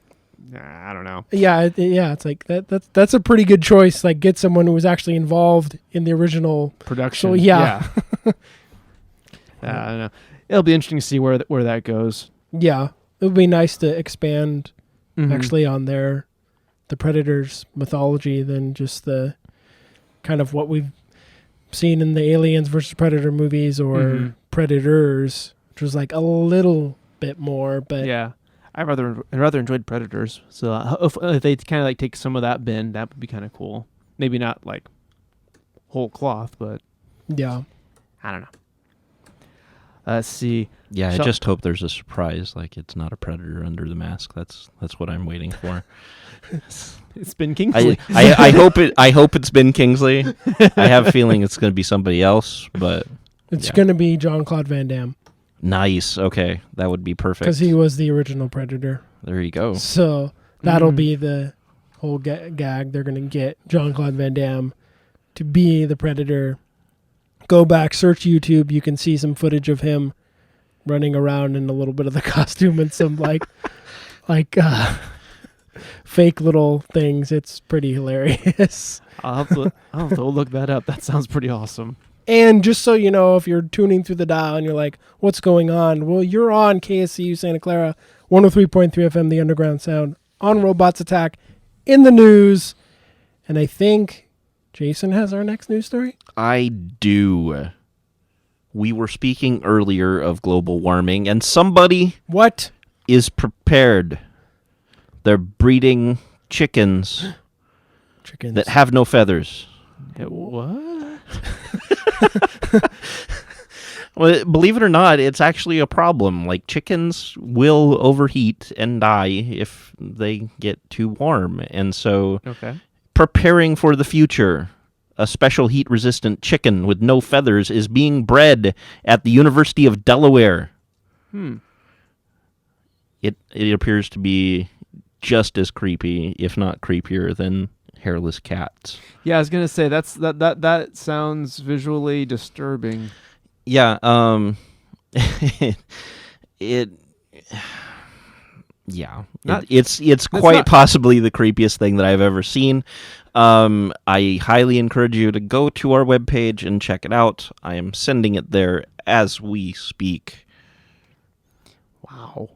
I don't know. yeah. It's like that's a pretty good choice. Like, get someone who was actually involved in the original. Production. So, yeah. I don't know. It'll be interesting to see where that goes. Yeah, it would be nice to expand Mhm. actually on the Predator's mythology than just the kind of what we've seen in the Aliens versus Predator movies or Mhm. Predators, which was like a little bit more, but Yeah, I rather enjoyed Predators. So if they kind of like take some of that bin, that would be kind of cool. Maybe not like whole cloth, but yeah. I don't know. Let's see. Yeah, I So- just hope there's a surprise, like it's not a predator under the mask. That's what I'm waiting for. It's Ben Kingsley. I hope it's Ben Kingsley. I have a feeling it's going to be somebody else, but It's Yeah. going to be Jean-Claude Van Damme nice. Okay, that would be perfect. because he was the original Predator. There you go. So that'll Mhm. be the whole gag. They're going to get Jean-Claude Van Damme to be the Predator. Go back, search YouTube. You can see some footage of him running around in a little bit of the costume and some like fake little things. It's pretty hilarious. I'll have to look that up. That sounds pretty awesome. And just so you know, if you're tuning through the dial and you're like, what's going on? Well, you're on KSCU Santa Clara, 103.3 FM, the underground sound, on Robots Attack, in the news. And I think Jason has our next news story. I do. We were speaking earlier of global warming, and somebody What? is prepared. They're breeding chickens Chickens. that have no feathers. What? Well, believe it or not, it's actually a problem. Like, chickens will overheat and die if they get too warm. And so, Okay. preparing for the future, a special heat-resistant chicken with no feathers is being bred at the University of Delaware. It appears to be just as creepy, if not creepier, than hairless cats. Yeah, I was gonna say that sounds visually disturbing. Yeah, it yeah, Not- it's quite possibly the creepiest thing that I've ever seen. I highly encourage you to go to our webpage and check it out. I am sending it there as we speak. Wow.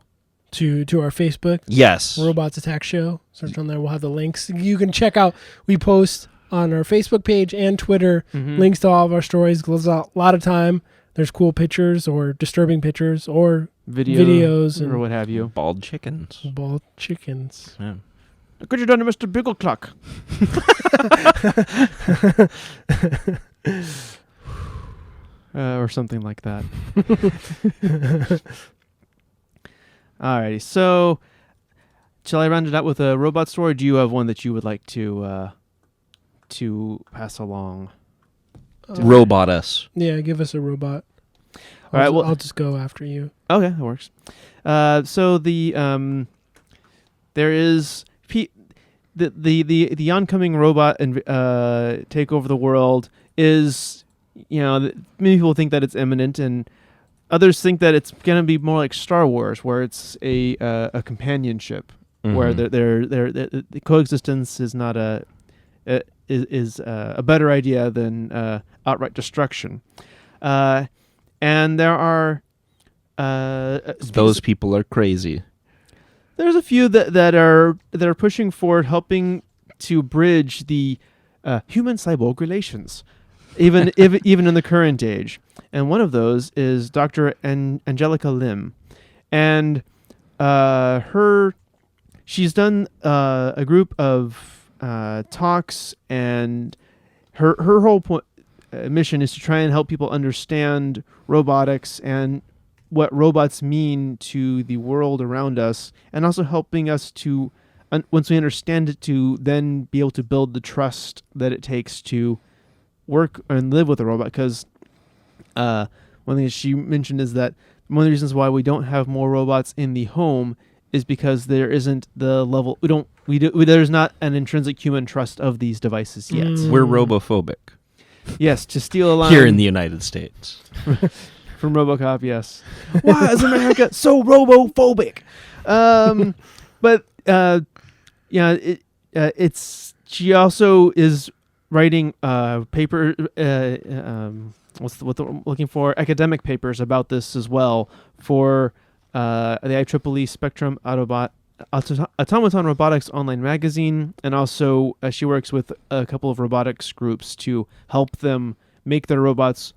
To our Facebook, Yes. Robots Attack Show. Search on there. We'll have the links. You can check out. We post on our Facebook page and Twitter links to all of our stories. Goes out a lot of time. There's cool pictures or disturbing pictures or videos or and what have you. Bald chickens. bald chickens. Yeah. Look what you done to Mr. Biggleclock. Or something like that. Alrighty, so shall I round it out with a robot story? Or do you have one that you would like to pass along? Robot us. Yeah, give us a robot. All right, well- I'll just go after you. Okay, that works. So the there is the oncoming robot and take over the world is, many people think that it's imminent, and others think that it's going to be more like Star Wars, where it's a companionship, where the coexistence is not a better idea than outright destruction. And there are those people are crazy. There's a few that are pushing forward, helping to bridge the human cyborg relations, even in the current age. And one of those is Dr. Angelica Lim, and she's done a group of talks, and her whole mission is to try and help people understand robotics and what robots mean to the world around us, and also helping us to, once we understand it, to then be able to build the trust that it takes to work and live with a robot. Because one thing that she mentioned is that one of the reasons why we don't have more robots in the home is because there isn't the level, there's not an intrinsic human trust of these devices yet. We're robophobic. Yes, to steal a line Here in the United States. From RoboCop, yes. Why is America so robophobic? But it's she also is writing paper. What I'm looking for? Academic papers about this as well for the IEEE Spectrum Automaton Robotics online magazine, and also she works with a couple of robotics groups to help them make their robots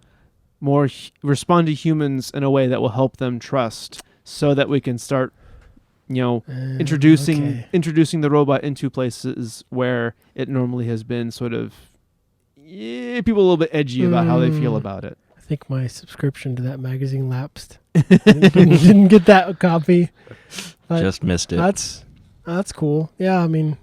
more respond to humans in a way that will help them trust, so that we can start, introducing the robot into places where it normally has been sort of people a little bit edgy about how they feel about it. I think my subscription to that magazine lapsed. Didn't get that copy. But just missed it. That's cool. Yeah, I mean,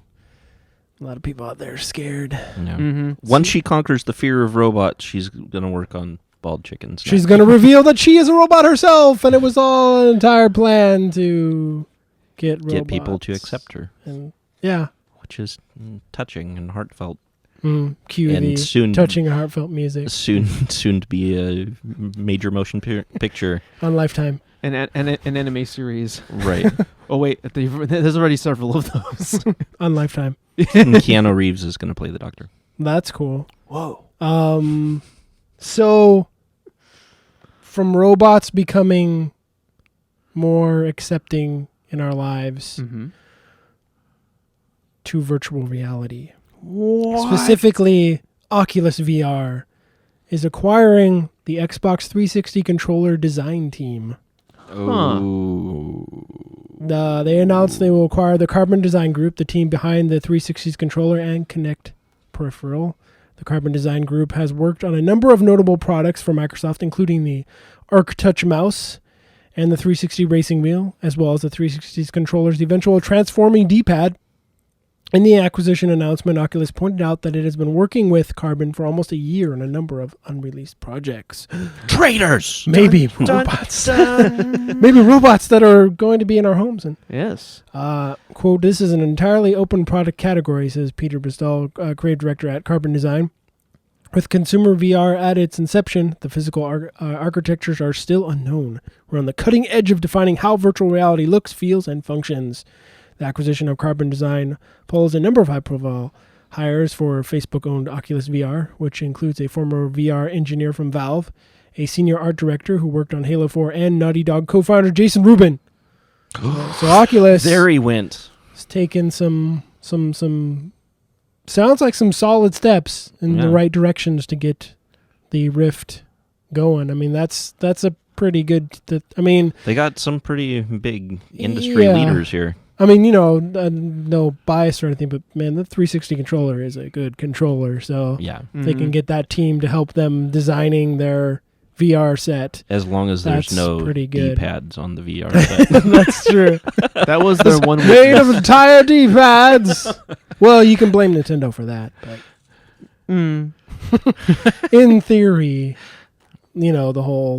a lot of people out there are scared. Yeah. Mm-hmm. Once she conquers the fear of robots, she's going to work on bald chickens. She's going to reveal that she is a robot herself, and it was all an entire plan to get people to accept her. And yeah, which is touching and heartfelt. Cue and the soon, touching and heartfelt music. Soon to be a major motion picture on Lifetime. An anime series. Right. Oh, wait. There's already several of those. On Lifetime. And Keanu Reeves is going to play the Doctor. That's cool. Whoa. So, from robots becoming more accepting in our lives to virtual reality. What? Specifically, Oculus VR is acquiring the Xbox 360 controller design team. Oh. They announced they will acquire the Carbon Design Group, the team behind the 360's controller and Kinect peripheral. The Carbon Design Group has worked on a number of notable products for Microsoft, including the ArcTouch mouse and the 360 racing wheel, as well as the 360's controller's eventual transforming D-pad. In the acquisition announcement, Oculus pointed out that it has been working with Carbon for almost a year on a number of unreleased projects. Traitors! Maybe robots. Maybe robots that are going to be in our homes. And yes. Quote, "This is an entirely open product category," says Peter Bristol, creative director at Carbon Design. With consumer VR at its inception, the physical architectures are still unknown. We're on the cutting edge of defining how virtual reality looks, feels, and functions. The acquisition of Carbon Design follows a number of high-profile hires for Facebook-owned Oculus VR, which includes a former VR engineer from Valve, a senior art director who worked on Halo 4, and Naughty Dog co-founder Jason Rubin. So Oculus, there he went. Has taken some sounds like some solid steps in the right directions to get the Rift going. I mean, that's a pretty good. They got some pretty big industry leaders here. I mean, no bias or anything, but man, the 360 controller is a good controller. So yeah, they can get that team to help them designing their VR set. As long as there's no D-pads on the VR set. That's true. That was their one made of entire D-pads. Well, you can blame Nintendo for that, but in theory, the whole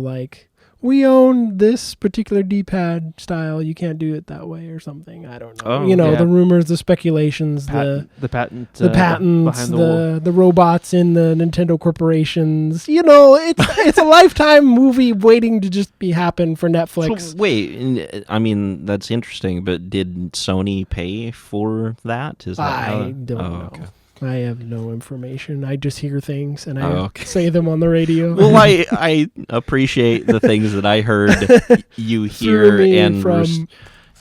we own this particular D-pad style. You can't do it that way or something. I don't know. Oh, The rumors, the speculations, the patents, patents, behind the robots in the Nintendo corporations. It's a Lifetime movie waiting to just be happen for Netflix. So wait, I mean, that's interesting, but did Sony pay for that? Is that I don't know. Okay. I have no information. I just hear things and I Okay. say them on the radio. Well, I appreciate the things that I heard you hear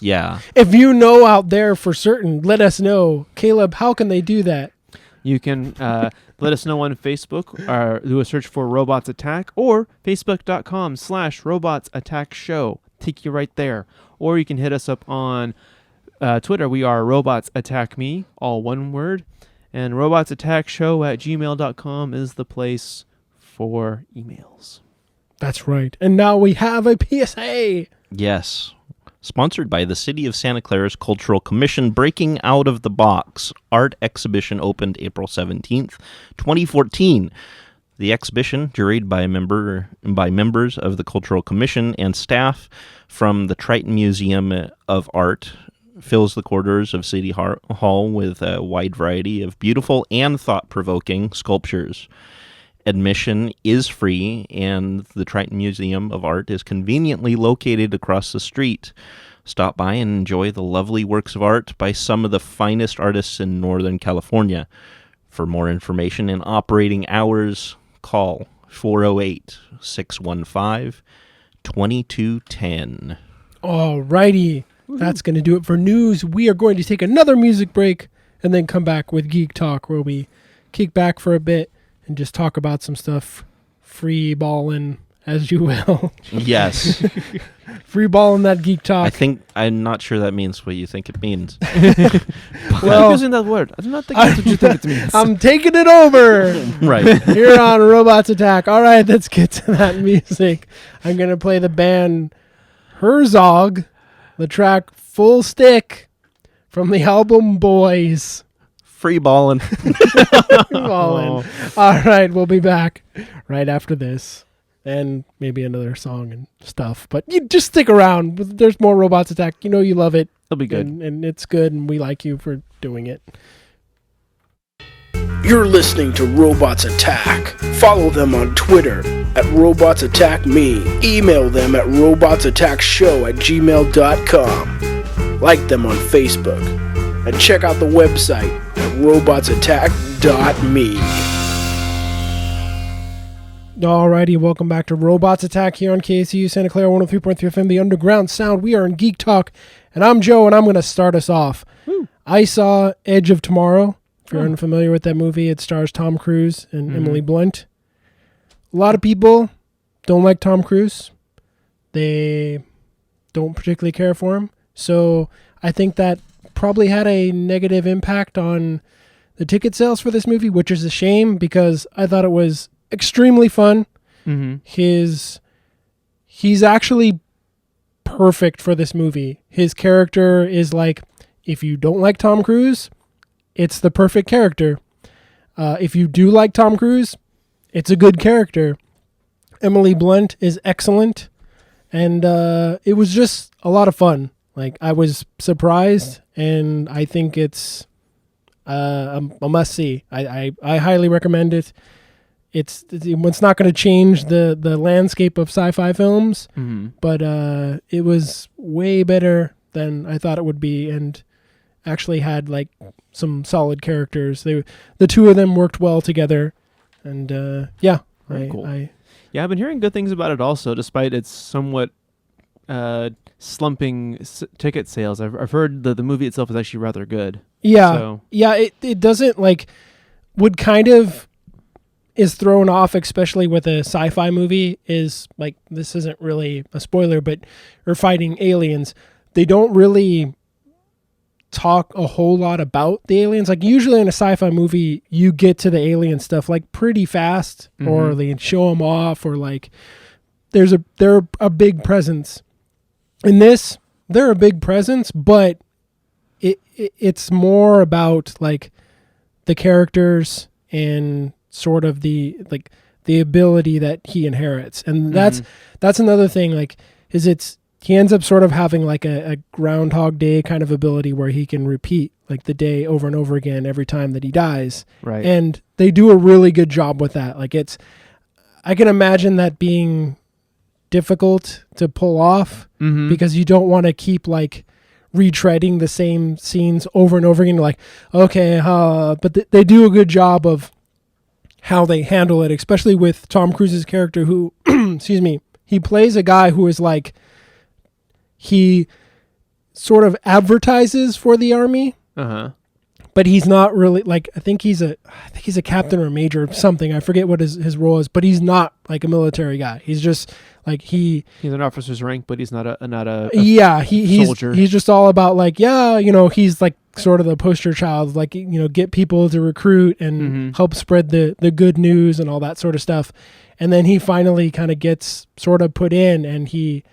yeah. If you know out there for certain, let us know. Caleb, how can they do that? You can let us know on Facebook or do a search for Robots Attack or facebook.com/Robots Attack Show. Take you right there. Or you can hit us up on Twitter. We are Robots Attack Me, all one word. And robotsattackshow@gmail.com is the place for emails. That's right. And now we have a PSA. Yes. Sponsored by the City of Santa Clara's Cultural Commission, Breaking Out of the Box art exhibition opened April 17th, 2014. The exhibition, juried by members of the Cultural Commission and staff from the Triton Museum of Art, fills the corridors of City Hall with a wide variety of beautiful and thought-provoking sculptures. Admission is free, and the Triton Museum of Art is conveniently located across the street. Stop by and enjoy the lovely works of art by some of the finest artists in Northern California. For more information and operating hours, call 408-615-2210. All righty. That's going to do it for news. We are going to take another music break and then come back with Geek Talk, where we kick back for a bit and just talk about some stuff. Free balling, as you will. Yes. Free balling that Geek Talk. I'm not sure that means what you think it means. Well, I'm using that word. I do not think that's what you think it means. I'm taking it over. Right. Here on Robots Attack. All right, let's get to that music. I'm going to play the band Herzog, the track Full Stick from the album Boys. Free balling. All right, we'll be back right after this. And maybe another song and stuff. But you just stick around. There's more Robots Attack. You know you love it. It'll be good. And it's good, and we like you for doing it. You're listening to Robots Attack. Follow them on Twitter at Robots Attack Me. Email them at robotsattackshow@gmail.com. Like them on Facebook. And check out the website at robotsattack.me. Alrighty, welcome back to Robots Attack here on KCU Santa Clara 103.3 FM, the Underground Sound. We are in Geek Talk, and I'm Joe, and I'm going to start us off. Woo. I saw Edge of Tomorrow. If you're unfamiliar with that movie, it stars Tom Cruise and Emily Blunt. A lot of people don't like Tom Cruise. They don't particularly care for him. So I think that probably had a negative impact on the ticket sales for this movie, which is a shame because I thought it was extremely fun. Mm-hmm. He's actually perfect for this movie. His character is like, if you don't like Tom Cruise, it's the perfect character. If you do like Tom Cruise, it's a good character. Emily Blunt is excellent, and it was just a lot of fun. Like, I was surprised, and I think it's a must-see. I highly recommend it. It's not going to change the landscape of sci-fi films, but it was way better than I thought it would be, and actually had like some solid characters. The two of them worked well together, and yeah, cool. I've been hearing good things about it also, despite its somewhat slumping ticket sales. I've heard that the movie itself is actually rather good. Yeah, so. Yeah. It doesn't would kind of is thrown off, especially with a sci-fi movie. Is like, this isn't really a spoiler, but they're fighting aliens. They don't really talk a whole lot about the aliens. Like, usually in a sci-fi movie, you get to the alien stuff like pretty fast, or they show them off, or like they're a big presence. In this, they're a big presence, but it's more about like the characters and sort of the the ability that he inherits. And that's another thing, like, he ends up sort of having like a Groundhog Day kind of ability where he can repeat like the day over and over again every time that he dies. Right. And they do a really good job with that. Like I can imagine that being difficult to pull off because you don't want to keep like retreading the same scenes over and over again. Like, okay, but they do a good job of how they handle it, especially with Tom Cruise's character who, excuse me, he plays a guy who is like, he sort of advertises for the army, but he's not really like, I think he's a captain or a major or something. I forget what his role is, but he's not like a military guy. He's just like, he's an officer's rank, but he's not a soldier. He's just all about like, he's like sort of the poster child, like, get people to recruit and help spread the good news and all that sort of stuff. And then he finally kind of gets sort of put in, and he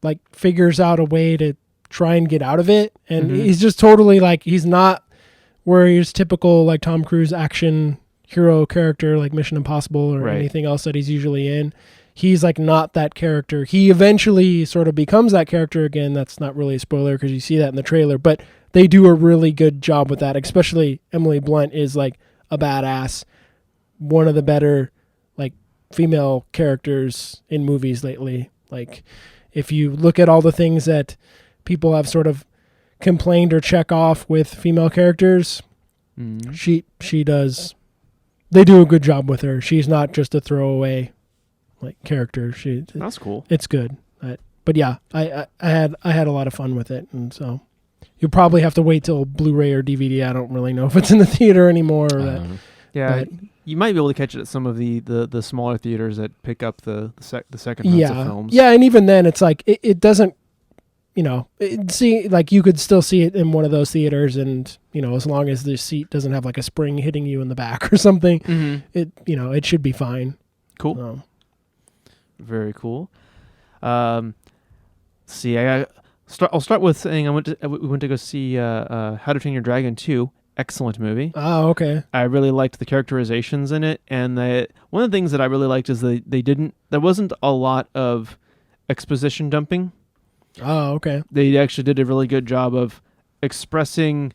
like figures out a way to try and get out of it. And he's just totally like, he's not where he's typical like Tom Cruise action hero character, like Mission Impossible or anything else that he's usually in. He's like not that character. He eventually sort of becomes that character again. That's not really a spoiler because you see that in the trailer, but they do a really good job with that. Especially Emily Blunt is like a badass, one of the better like female characters in movies lately. Like, if you look at all the things that people have sort of complained or check off with female characters, she does. They do a good job with her. She's not just a throwaway like character. That's cool. It's good. But yeah, I had a lot of fun with it, and so you'll probably have to wait till Blu-ray or DVD. I don't really know if it's in the theater anymore. But you might be able to catch it at some of the smaller theaters that pick up the second runs of films. Yeah, and even then, it's like it doesn't, like you could still see it in one of those theaters, and as long as the seat doesn't have like a spring hitting you in the back or something, it should be fine. Cool. Very cool. See, I'll start with saying we went to go see How to Train Your Dragon 2. Excellent movie. Oh, okay. I really liked the characterizations in it, and one of the things that I really liked is there wasn't a lot of exposition dumping. Oh, okay. They actually did a really good job of expressing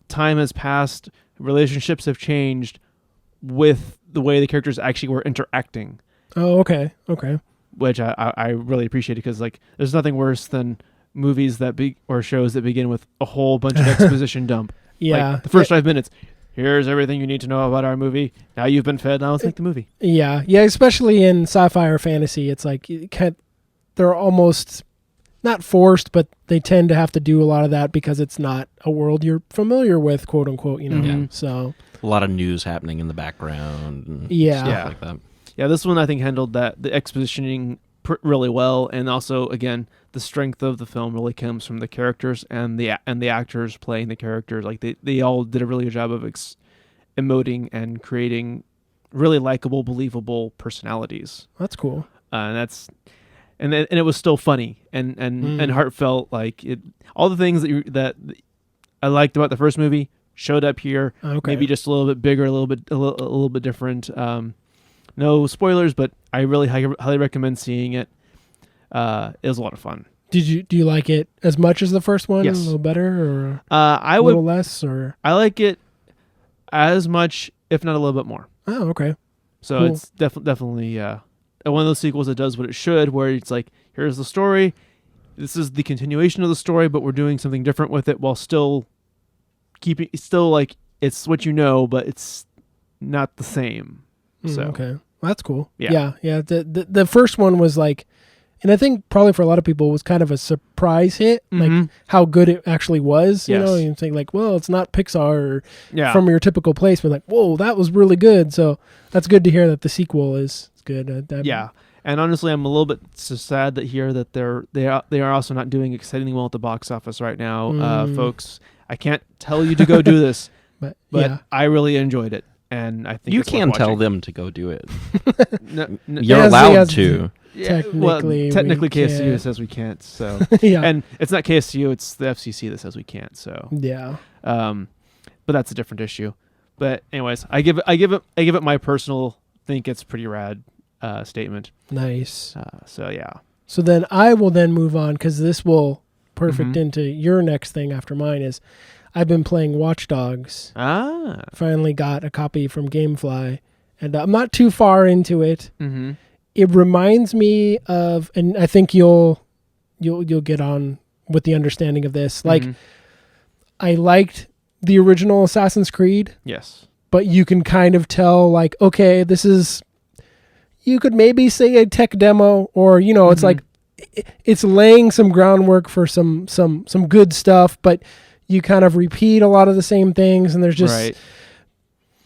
time has passed, relationships have changed with the way the characters actually were interacting. Oh, okay. Okay. Which I really appreciated, because like there's nothing worse than movies or shows that begin with a whole bunch of exposition dump. Yeah. Like the first 5 minutes, here's everything you need to know about our movie. Now you've been fed, now let's make the movie. Yeah. Yeah, especially in sci-fi or fantasy, it's like they're almost not forced, but they tend to have to do a lot of that because it's not a world you're familiar with, quote unquote, So a lot of news happening in the background and stuff like that. Yeah, this one I think handled the expositioning really well, and also again the strength of the film really comes from the characters and the actors playing the characters. Like they all did a really good job of emoting and creating really likable, believable personalities. That's cool. And it was still funny and heartfelt. Like all the things that I liked about the first movie showed up here. Okay. Maybe just a little bit bigger, a little bit different. No spoilers, but I really highly recommend seeing it. It was a lot of fun. Do you like it as much as the first one? Yes. A little better, or a little less, or I like it as much, if not a little bit more. Oh, okay. So Cool. it's definitely one of those sequels that does what it should, where it's like, here's the story, this is the continuation of the story, but we're doing something different with it while still like it's what you know, but it's not the same. So okay, well, that's cool. Yeah. The first one was like, and I think probably for a lot of people was kind of a surprise hit, like how good it actually was. Yes. You think like, well, it's not Pixar yeah. from your typical place, but like, whoa, that was really good. So that's good to hear that the sequel is good. Yeah, and honestly, I'm a little bit sad that they are also not doing excitingly well at the box office right now, folks. I can't tell you to go do this, but yeah. I really enjoyed it, and I think you it's can worth tell watching. them to go do it. No, You're Yes, allowed yes. to. yeah, Technically, technically we KSU can't. says we can't. So Yeah. and it's not KSU, it's the FCC that says we can't. So Yeah. but that's a different issue. But anyways, I give it my personal think it's pretty rad statement. Nice. So yeah. So then I will then move on because this will perfect Mhm. into your next thing after mine is I've been playing Watch Dogs. Finally got a copy from Gamefly, and I'm not too far into it. Mm-hmm. It reminds me of, and I think you'll get on with the understanding of this. Like, I liked the original Assassin's Creed, Yes. but you can kind of tell, like, okay, this is, you could maybe say a tech demo, or, you know, it's like, it's laying some groundwork for some good stuff, but you kind of repeat a lot of the same things, and there's just,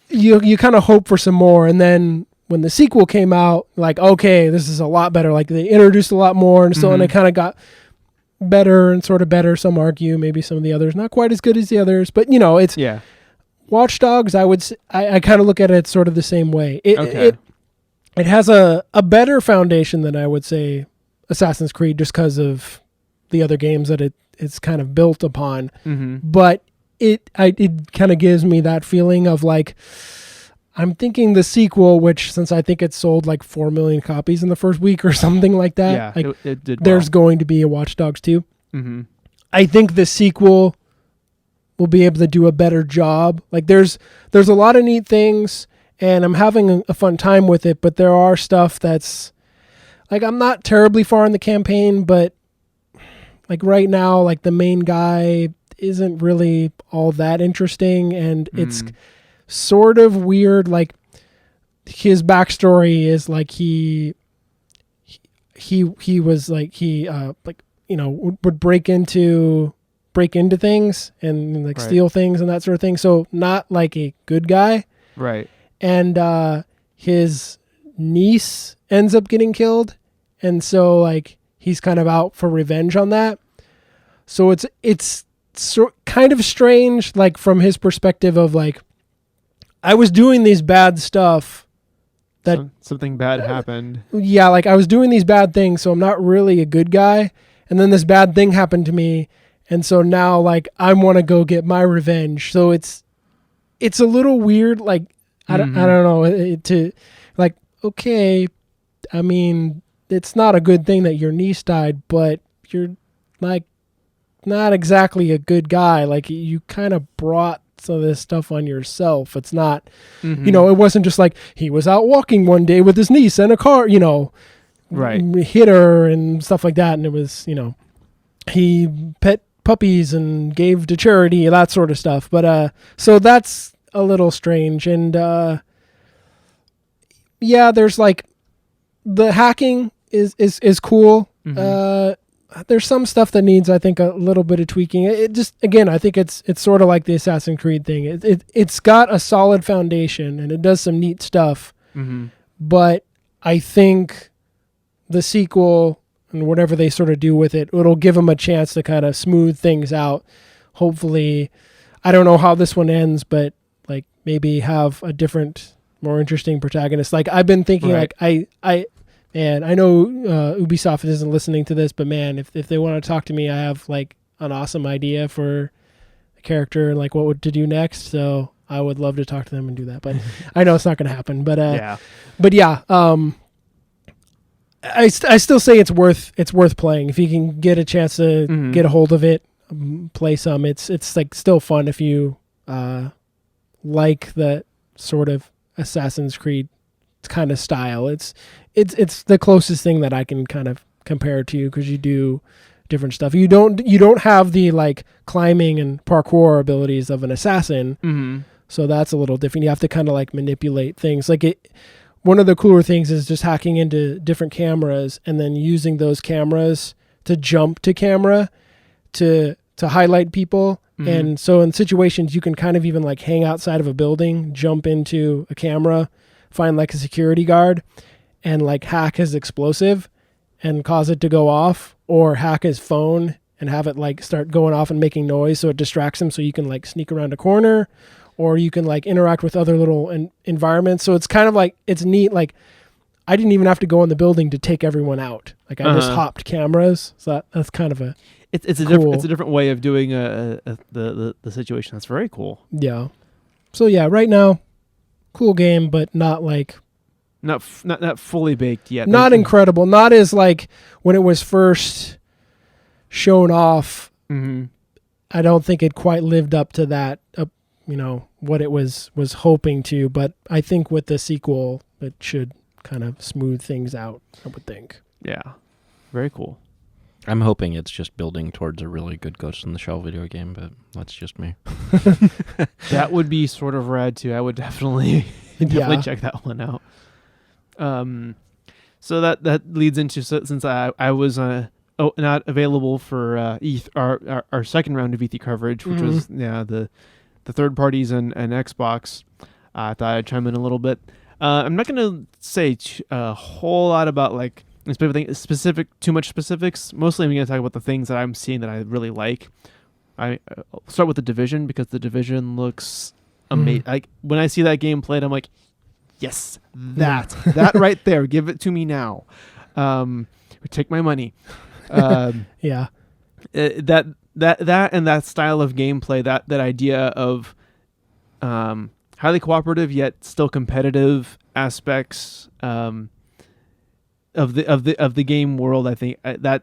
you kind of hope for some more, and then when the sequel came out, like, okay, this is a lot better. Like, they introduced a lot more, and so and it kind of got better and sort of better. Some argue maybe some of the others not quite as good as the others, but you know, it's Watch Dogs. I kind of look at it sort of the same way. It has a better foundation than I would say Assassin's Creed, just because of the other games that it's kind of built upon. But it kind of gives me that feeling of like, I'm thinking the sequel, which since I think it sold like 4 million copies in the first week or something like that. Yeah, like, it did. There's going to be a Watch Dogs 2. Mm-hmm. I think the sequel will be able to do a better job. Like there's a lot of neat things, and I'm having a fun time with it, but there are stuff that's like, I'm not terribly far in the campaign, but like right now, like the main guy isn't really all that interesting, and it's sort of weird. Like his backstory is like he was like like, you know, would break into things and like steal things and that sort of thing. So not like a good guy. Right. And his niece ends up getting killed, and so like he's kind of out for revenge on that. So it's kind of strange, like from his perspective of like, I was doing these bad stuff that something bad happened. Yeah, like I was doing these bad things, so I'm not really a good guy. And then this bad thing happened to me, and so now like I want to go get my revenge. So it's a little weird. Like I don't know, to like, okay, I mean, it's not a good thing that your niece died, but you're like not exactly a good guy. Like you kind of brought some of this stuff on yourself. It's not, you know, it wasn't just like he was out walking one day with his niece and a car, you know, hit her and stuff like that. And it was, you know, he pet puppies and gave to charity, that sort of stuff. But, so that's a little strange. And, yeah, there's like the hacking is cool. There's some stuff that needs, I think, a little bit of tweaking. It just, again, I think it's sort of like the Assassin's Creed thing. It's got a solid foundation, and it does some neat stuff. But I think the sequel and whatever they sort of do with it, it'll give them a chance to kind of smooth things out. Hopefully, I don't know how this one ends, but like maybe have a different, more interesting protagonist. Like I've been thinking, like and I know Ubisoft isn't listening to this, but man, if they want to talk to me, I have like an awesome idea for a character and like what to do next. So I would love to talk to them and do that, but I know it's not going to happen. But I still say it's worth playing if you can get a chance to get a hold of it, play some. It's like still fun if you like the sort of Assassin's Creed kind of style. It's the closest thing that I can kind of compare it to, because you do different stuff. You don't have the like climbing and parkour abilities of an assassin. So that's a little different. You have to kind of like manipulate things. Like one of the cooler things is just hacking into different cameras and then using those cameras to jump to camera to highlight people. And so in situations you can kind of even like hang outside of a building, jump into a camera, find like a security guard, and like hack his explosive and cause it to go off, or hack his phone and have it like start going off and making noise so it distracts him, so you can like sneak around a corner, or you can like interact with other little environments. So it's kind of like, it's neat. Like I didn't even have to go in the building to take everyone out. Like I just hopped cameras. So that's kind of it's a different way of doing the situation. That's very cool. Yeah. So yeah, right now, cool game, but not like not fully baked yet. Not incredible. Not as like when it was first shown off. Mm-hmm. I don't think it quite lived up to that. What it was hoping to. But I think with the sequel, it should kind of smooth things out, I would think. Yeah. Very cool. I'm hoping it's just building towards a really good Ghost in the Shell video game, but that's just me. That would be sort of rad too. I would definitely check that one out. So that leads into, since I was not available for our second round of ETH coverage, which was the third parties and Xbox. I thought I'd chime in a little bit. I'm not going to say a whole lot about like too much specifics. Mostly I'm going to talk about the things that I'm seeing that I really like. I'll start with The Division, because The Division looks amazing. Like when I see that game played, I'm like, yes, that right there. Give it to me now. Take my money. Yeah. That and that style of gameplay, that idea of highly cooperative yet still competitive aspects of the game world, I think that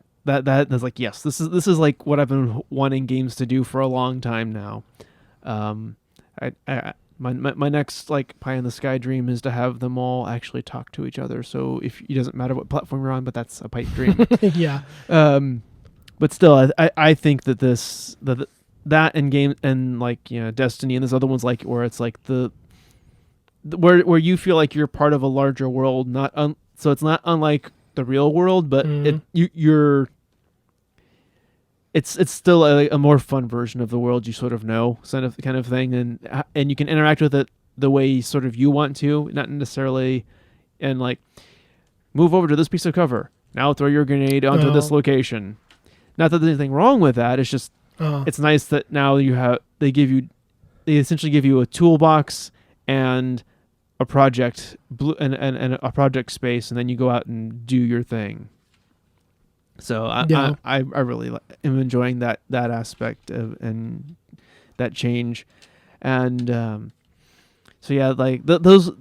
is like, yes, this is like what I've been wanting games to do for a long time now. My next like pie in the sky dream is to have them all actually talk to each other. So if it doesn't matter what platform you're on, but that's a pipe dream. Yeah. But still, I think that that and game and like Destiny and there's other ones like where it's like where you feel like you're part of a larger world, so it's not unlike the real world, but it's still a more fun version of the world you sort of know, kind of thing, and you can interact with it the way sort of you want to, not necessarily, and like move over to this piece of cover. Now throw your grenade onto this location. Not that there's anything wrong with that. It's just it's nice that now they essentially give you a toolbox and a project and a project space, and then you go out and do your thing. So I really am enjoying that aspect and that change, and so yeah, like those are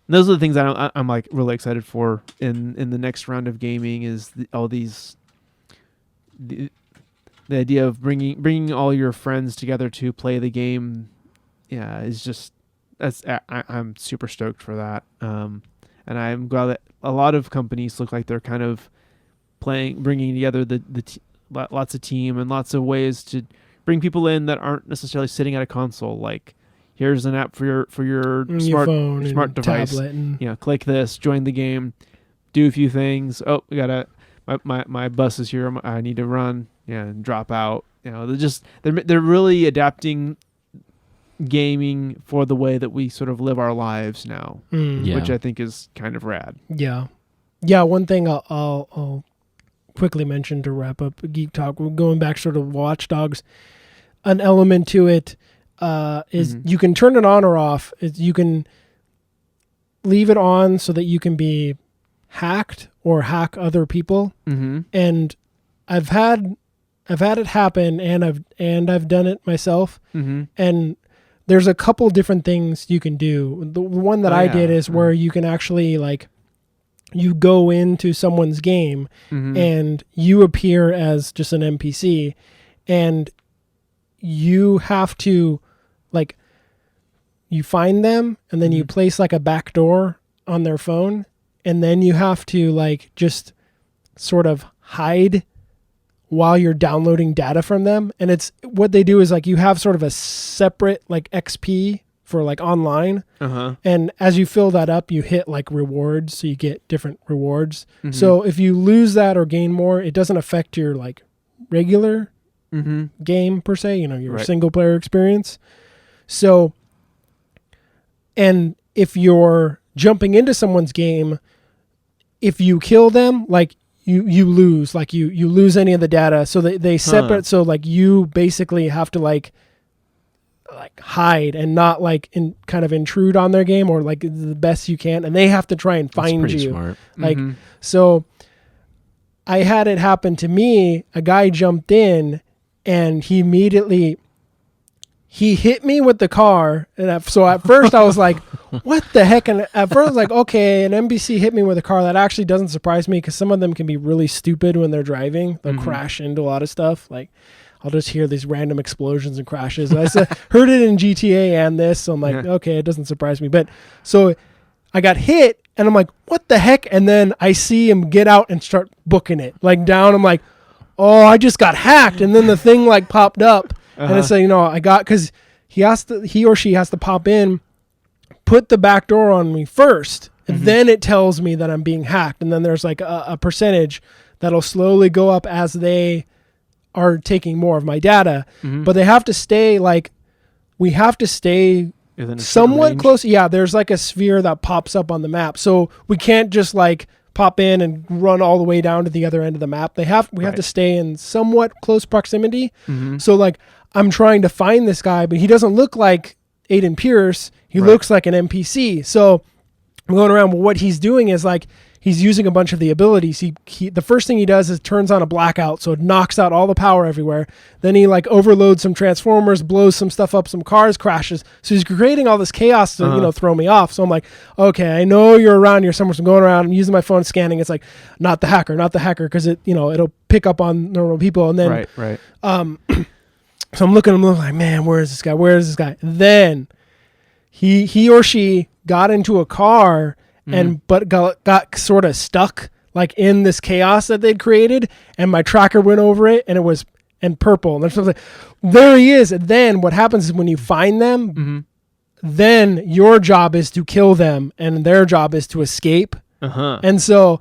the things that I'm like really excited for in the next round of gaming is all these. The idea of bringing all your friends together to play the game, is just I'm super stoked for that, and I'm glad that a lot of companies look like they're kind of bringing together lots of team and lots of ways to bring people in that aren't necessarily sitting at a console. Like, here's an app for your smart device. Tablet and click this, join the game, do a few things. Oh, we gotta. My bus is here. I need to run. And drop out. They're really adapting gaming for the way that we sort of live our lives now, which I think is kind of rad. Yeah. One thing I'll quickly mention to wrap up Geek Talk. We're going back sort of Watch Dogs. An element to it is you can turn it on or off. You can leave it on so that you can be hacked or hack other people. And I've had it happen, and I've done it myself. And there's a couple different things you can do. The one that I did is where you can actually like you go into someone's game and you appear as just an NPC, and you have to like you find them, and then you place like a backdoor on their phone. And then you have to like just sort of hide while you're downloading data from them. And it's what they do is like you have sort of a separate like XP for like online. And as you fill that up, you hit like rewards. So you get different rewards. So if you lose that or gain more, it doesn't affect your like regular game per se, your single player experience. So, and if you're jumping into someone's game, if you kill them, like you lose, like you lose any of the data. So they separate. So like you basically have to like hide and not like kind of intrude on their game, or like the best you can. And they have to try and find That's pretty you. Smart. Like, so I had it happen to me. A guy jumped in and he immediately hit me with the car. And so at first I was like, what the heck? And at first I was like, okay, an NPC hit me with a car. That actually doesn't surprise me because some of them can be really stupid when they're driving. They'll crash into a lot of stuff. Like I'll just hear these random explosions and crashes. I heard it in GTA and this, so I'm like, okay, it doesn't surprise me. But so I got hit and I'm like, what the heck? And then I see him get out and start booking it like down. I'm like, oh, I just got hacked. And then the thing like popped up and it's like, I got, because he or she has to pop in, put the back door on me first, and then it tells me that I'm being hacked. And then there's like a percentage that'll slowly go up as they are taking more of my data. But they have to stay like, we have to stay somewhat close. Yeah, there's like a sphere that pops up on the map. So we can't just like pop in and run all the way down to the other end of the map. We have to stay in somewhat close proximity. So like I'm trying to find this guy, but he doesn't look like Aiden Pierce. He looks like an NPC. So I'm going around. Well, what he's doing is like he's using a bunch of the abilities. He the first thing he does is turns on a blackout, so it knocks out all the power everywhere. Then he like overloads some transformers, blows some stuff up, some cars crashes. So he's creating all this chaos to throw me off. So I'm like, okay, I know you're around here somewhere. So I'm going around. I'm using my phone scanning. It's like not the hacker, because it it'll pick up on normal people. And then so I'm looking like, man, where is this guy? Where is this guy? Then he or she got into a car but got sort of stuck like in this chaos that they'd created, and my tracker went over it and it was purple. And there's like, there he is. And then what happens is when you find them, then your job is to kill them and their job is to escape. And so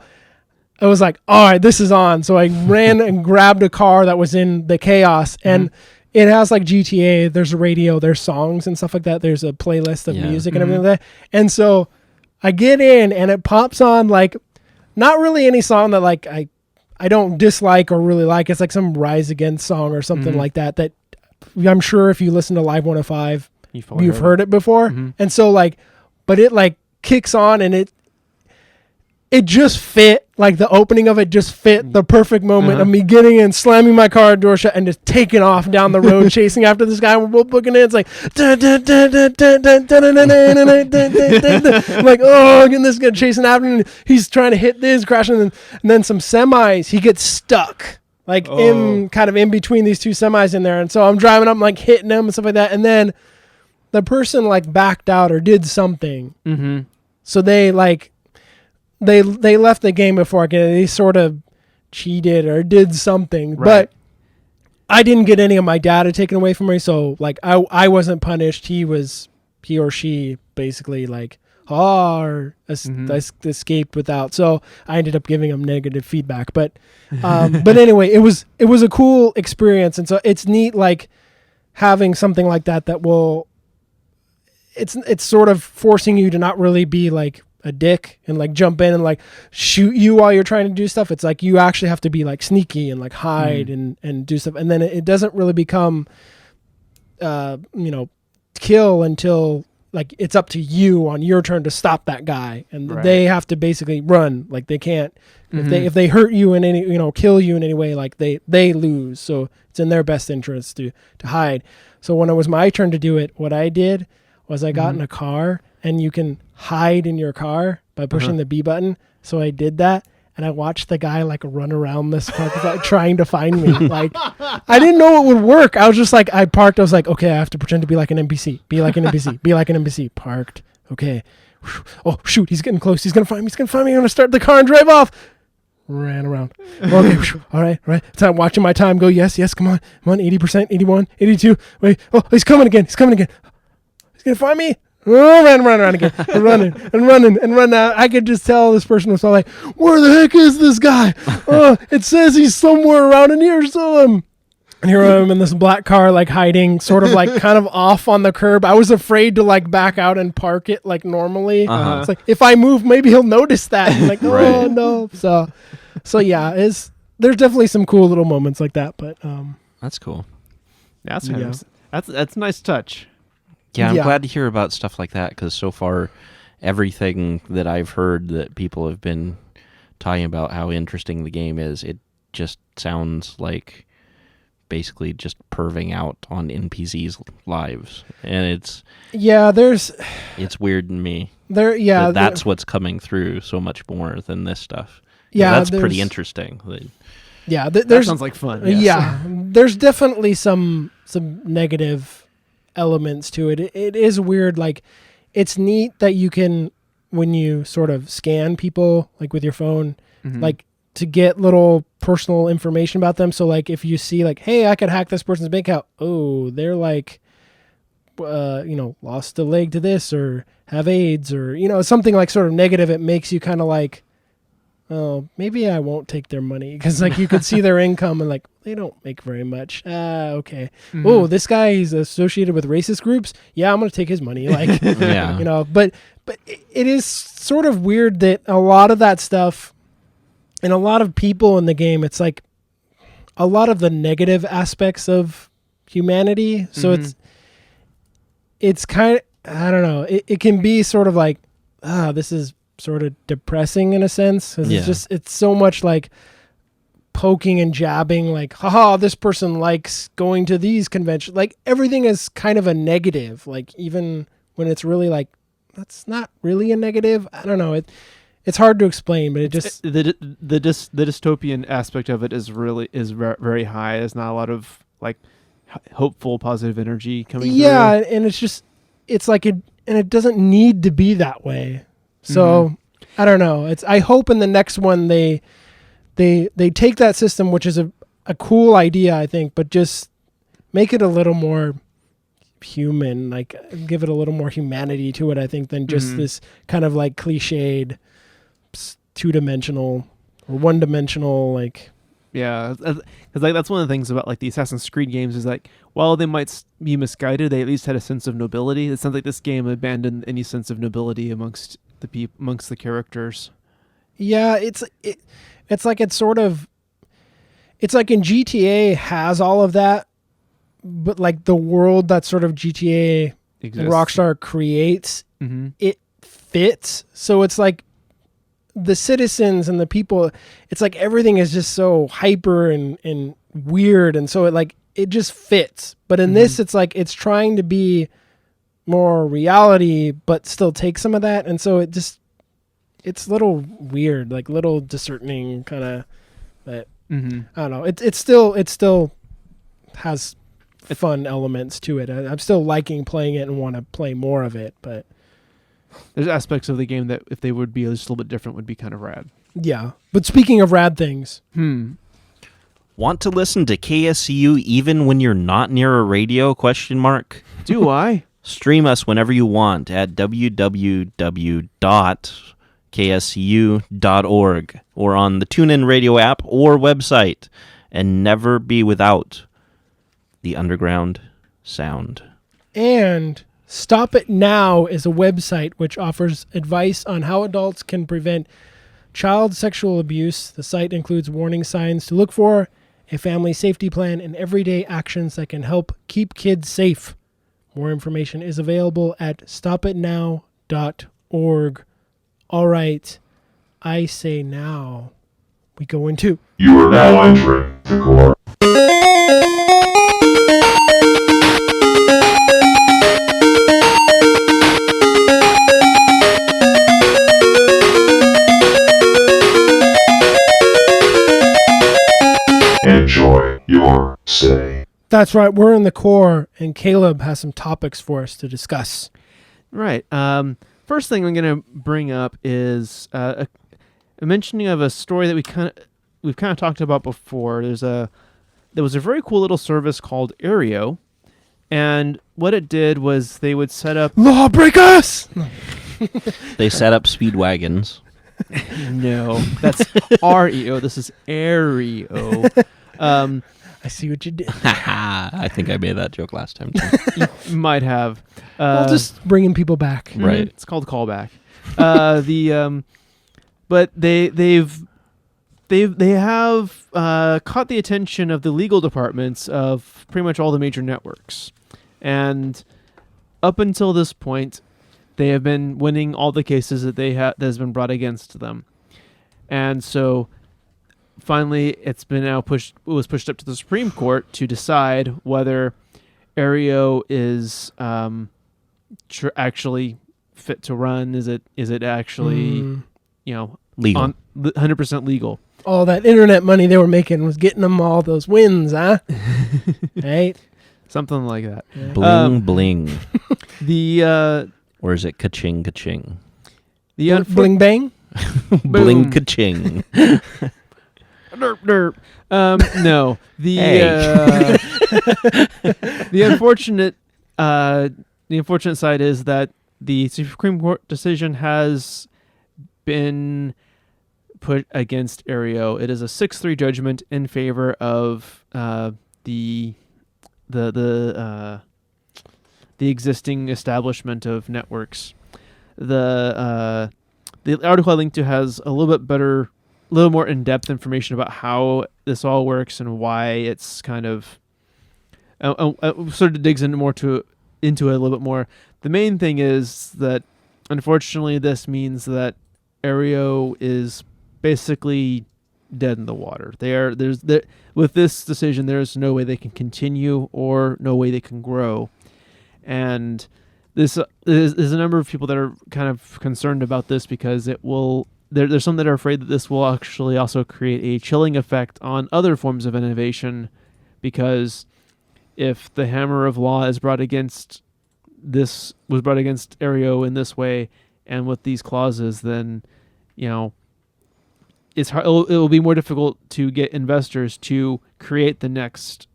I was like, all right, this is on. So I ran and grabbed a car that was in the chaos, and it has like GTA, there's a radio, there's songs and stuff like that. There's a playlist of music and everything like that. And so I get in and it pops on like not really any song that like I don't dislike or really like. It's like some Rise Against song or something like that I'm sure if you listen to Live 105, you've heard it before. And so like, but it like kicks on and it just fit, like the opening of it just fit the perfect moment of me getting in, slamming my car door shut, and just taking off down the road, chasing after this guy. We're both booking it. It's like, I'm like, oh, and this guy chasing after him. He's trying to hit this, crashing, and then some semis. He gets stuck, like in between these two semis in there. And so I'm driving up, like hitting him and stuff like that. And then the person like backed out or did something. So they like, they left the game before I get it. They sort of cheated or did something, but I didn't get any of my data taken away from me. So like I wasn't punished. He or she basically like escaped without. So I ended up giving him negative feedback. But but anyway, it was a cool experience, and so it's neat like having something like that will. It's sort of forcing you to not really be like a dick and like jump in and like shoot you while you're trying to do stuff. It's like you actually have to be like sneaky and like hide and do stuff. And then it doesn't really become, kill until like it's up to you on your turn to stop that guy. And they have to basically run. Like they can't, if they hurt you in any, kill you in any way, like they lose. So it's in their best interest to hide. So when it was my turn to do it, what I did was I got in a car, and you can hide in your car by pushing the B button. So I did that, and I watched the guy like run around this park like, trying to find me. Like I didn't know it would work. I was just like, I parked. I was like, okay, I have to pretend to be like an NPC. Be like an NPC. Be like an NPC. Parked. Okay. Oh shoot, he's getting close. He's gonna find me. I'm gonna start the car and drive off. Ran around. Okay. All right. So I'm watching my time go. Yes. Come on. 80%. 81. 82. Wait. Oh, he's coming again. He's gonna find me. Oh, ran around again. And running out. I could just tell this person was all like, where the heck is this guy? Oh, it says he's somewhere around in here. So and here I am in this black car, like hiding, sort of like kind of off on the curb. I was afraid to like back out and park it like normally. It's like if I move, maybe he'll notice that. And like, oh no. So yeah, there's definitely some cool little moments like that. But that's cool. That's a nice touch. Yeah, I'm glad to hear about stuff like that, because so far everything that I've heard that people have been talking about how interesting the game is, it just sounds like basically just perving out on NPCs' lives, and it's weird to me. That's what's coming through so much more than this stuff. Yeah, that's pretty interesting. That sounds like fun. Yes. Yeah, there's definitely some negative elements to it. It is weird. Like, it's neat that you can, when you sort of scan people, like with your phone, like to get little personal information about them. So like, if you see like, hey, I could hack this person's bank account. Oh, they're like, lost a leg to this or have AIDS or, something like sort of negative. It makes you kind of like, oh, maybe I won't take their money, because like you could see their income and like they don't make very much. Okay. Oh, this guy is associated with racist groups. Yeah, I'm gonna take his money. Like, yeah. But it is sort of weird that a lot of that stuff and a lot of people in the game, it's like a lot of the negative aspects of humanity. So it's kind of, I don't know. It can be sort of like, this is sort of depressing in a sense. It's so much like poking and jabbing, like, haha, this person likes going to these conventions. Like, everything is kind of a negative, like, even when it's really like, that's not really a negative. I don't know. It's hard to explain, but the dystopian aspect of it is very high. There's not a lot of like hopeful, positive energy coming through. Yeah, and it's like it doesn't need to be that way. So I don't know. I hope in the next one they take that system, which is a cool idea, I think, but just make it a little more human, like give it a little more humanity to it, I think, than just this kind of like cliched 2-dimensional or 1-dimensional, like. Yeah, because like that's one of the things about like the Assassin's Creed games is like, while they might be misguided, they at least had a sense of nobility. It sounds like this game abandoned any sense of nobility amongst the characters. Yeah, it's like in GTA has all of that, but like the world that sort of GTA and Rockstar creates, it fits. So it's like the citizens and the people, it's like everything is just so hyper and weird, and so it just fits. But in this, it's like it's trying to be more reality, but still take some of that, and so it's a little weird, like little discerning kind of. But I don't know. It still has fun elements to it. I'm still liking playing it and want to play more of it, but there's aspects of the game that if they would be just a little bit different would be kind of rad. Yeah. But speaking of rad things. Want to listen to KSCU even when you're not near a radio? ? Do I? Stream us whenever you want at www.kscu.org or on the TuneIn Radio app or website, and never be without the underground sound. And Stop It Now is a website which offers advice on how adults can prevent child sexual abuse. The site includes warning signs to look for, a family safety plan, and everyday actions that can help keep kids safe. More information is available at stopitnow.org. All right, I say now we go into... You are now entering the core. Enjoy your stay. That's right, we're in the core, and Caleb has some topics for us to discuss. Right. First thing I'm going to bring up is a mentioning of a story that we've kind of talked about before. There was a very cool little service called Aereo, and what it did was they would set up lawbreakers. They set up speed wagons. No, that's REO. This is Aereo. I see what you did. I think I made that joke last time too. You might have. Well, just bringing people back. Right. It's called callback. But they have caught the attention of the legal departments of pretty much all the major networks, and up until this point, they have been winning all the cases that that has been brought against them, and so finally, it was pushed up to the Supreme Court to decide whether Aereo is actually fit to run. Is it actually Legal. 100% legal? All that internet money they were making was getting them all those wins, huh? Right? Something like that. Yeah. Bling bling. The Or is it ka-ching ka-ching? Bling bang? Bling ka-ching. Derp, derp. No. The Hey. the unfortunate side is that the Supreme Court decision has been put against Aereo. It is a 6-3 judgment in favor of the existing establishment of networks. The article I linked to has a little more in-depth information about how this all works and why it's kind of sort of digs into it a little bit more. The main thing is that unfortunately this means that Aereo is basically dead in the water. With this decision, there's no way they can continue or no way they can grow. And there's a number of people that are kind of concerned about this because there's some that are afraid that this will actually also create a chilling effect on other forms of innovation, because if the hammer of law was brought against Aereo in this way and with these clauses, then it's hard. It will be more difficult to get investors to create to invest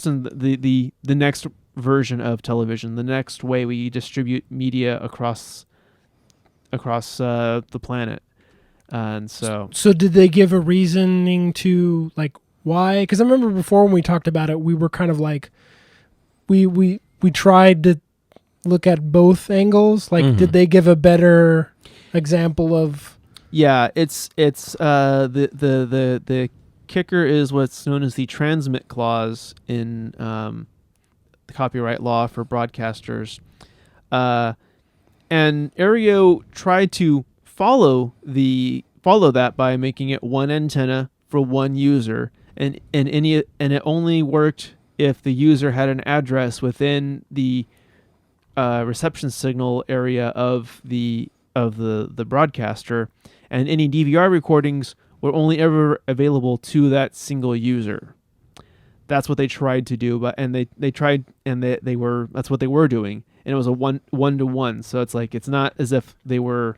in the next version of television, the next way we distribute media across the planet. And so did they give a reasoning to like why? Because I remember before when we talked about it, we were kind of like we tried to look at both angles. Like, did they give a better example of? Yeah, it's the kicker is what's known as the transmit clause in the copyright law for broadcasters, and Aereo tried to follow that by making it one antenna for one user, and it only worked if the user had an address within the reception signal area of the broadcaster, and any DVR recordings were only ever available to that single user. That's what they tried to do, that's what they were doing, and it was a one-to-one. So it's like, it's not as if they were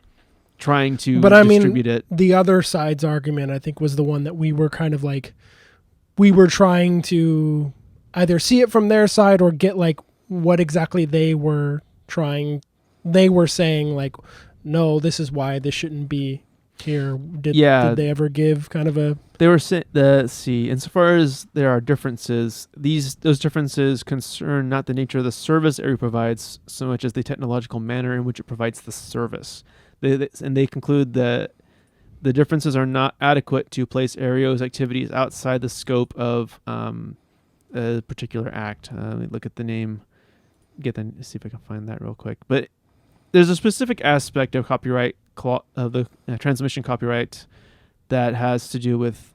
trying to distribute it. The other side's argument, I think, was the one that we were kind of like, we were trying to either see it from their side or get like what exactly they were saying, like, no, this is why this shouldn't be here. Did they ever give kind of a? They were insofar as there are differences, those differences concern not the nature of the service Aereo provides so much as the technological manner in which it provides the service. They conclude that the differences are not adequate to place Aereo's activities outside the scope of a particular act. Let me look at the name. See if I can find that real quick. But there's a specific aspect of copyright of the transmission copyright that has to do with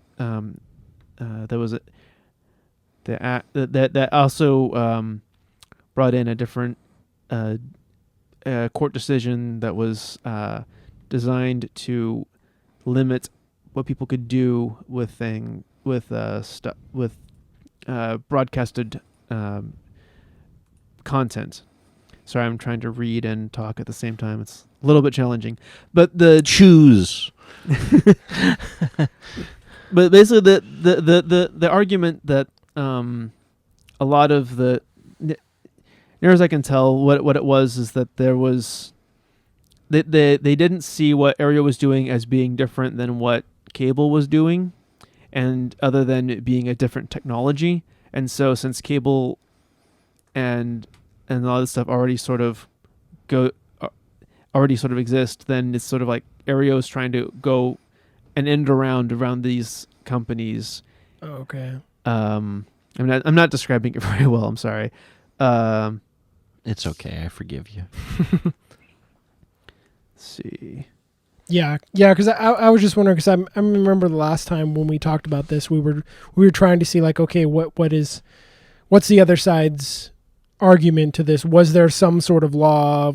that also brought in a different court decision that was designed to limit what people could do with broadcasted content. Sorry, I'm trying to read and talk at the same time. It's a little bit challenging. But choose. But basically, the argument that a lot of the, near as I can tell, what it was is that there was they didn't see what Aereo was doing as being different than what cable was doing, and other than it being a different technology. And so, since cable and a lot of this stuff already sort of exist, then it's sort of like Aereo is trying to go an end around these companies. Oh, okay. I'm not describing it very well. I'm sorry. It's okay. I forgive you. Let's see. Yeah, because I was just wondering, because I remember the last time when we talked about this, we were trying to see like, okay, what's the other side's argument to this? Was there some sort of law,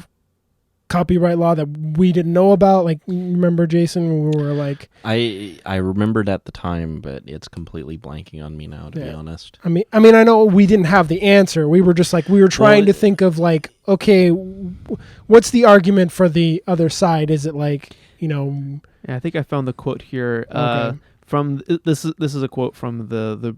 copyright law that we didn't know about? Like, remember, Jason, we were like, I remembered at the time, but it's completely blanking on me now, to be honest. I mean, I know we didn't have the answer. We were just like, we were trying to think of like, okay, what's the argument for the other side? Is it like, Yeah, I think I found the quote here. Okay. From this is a quote from the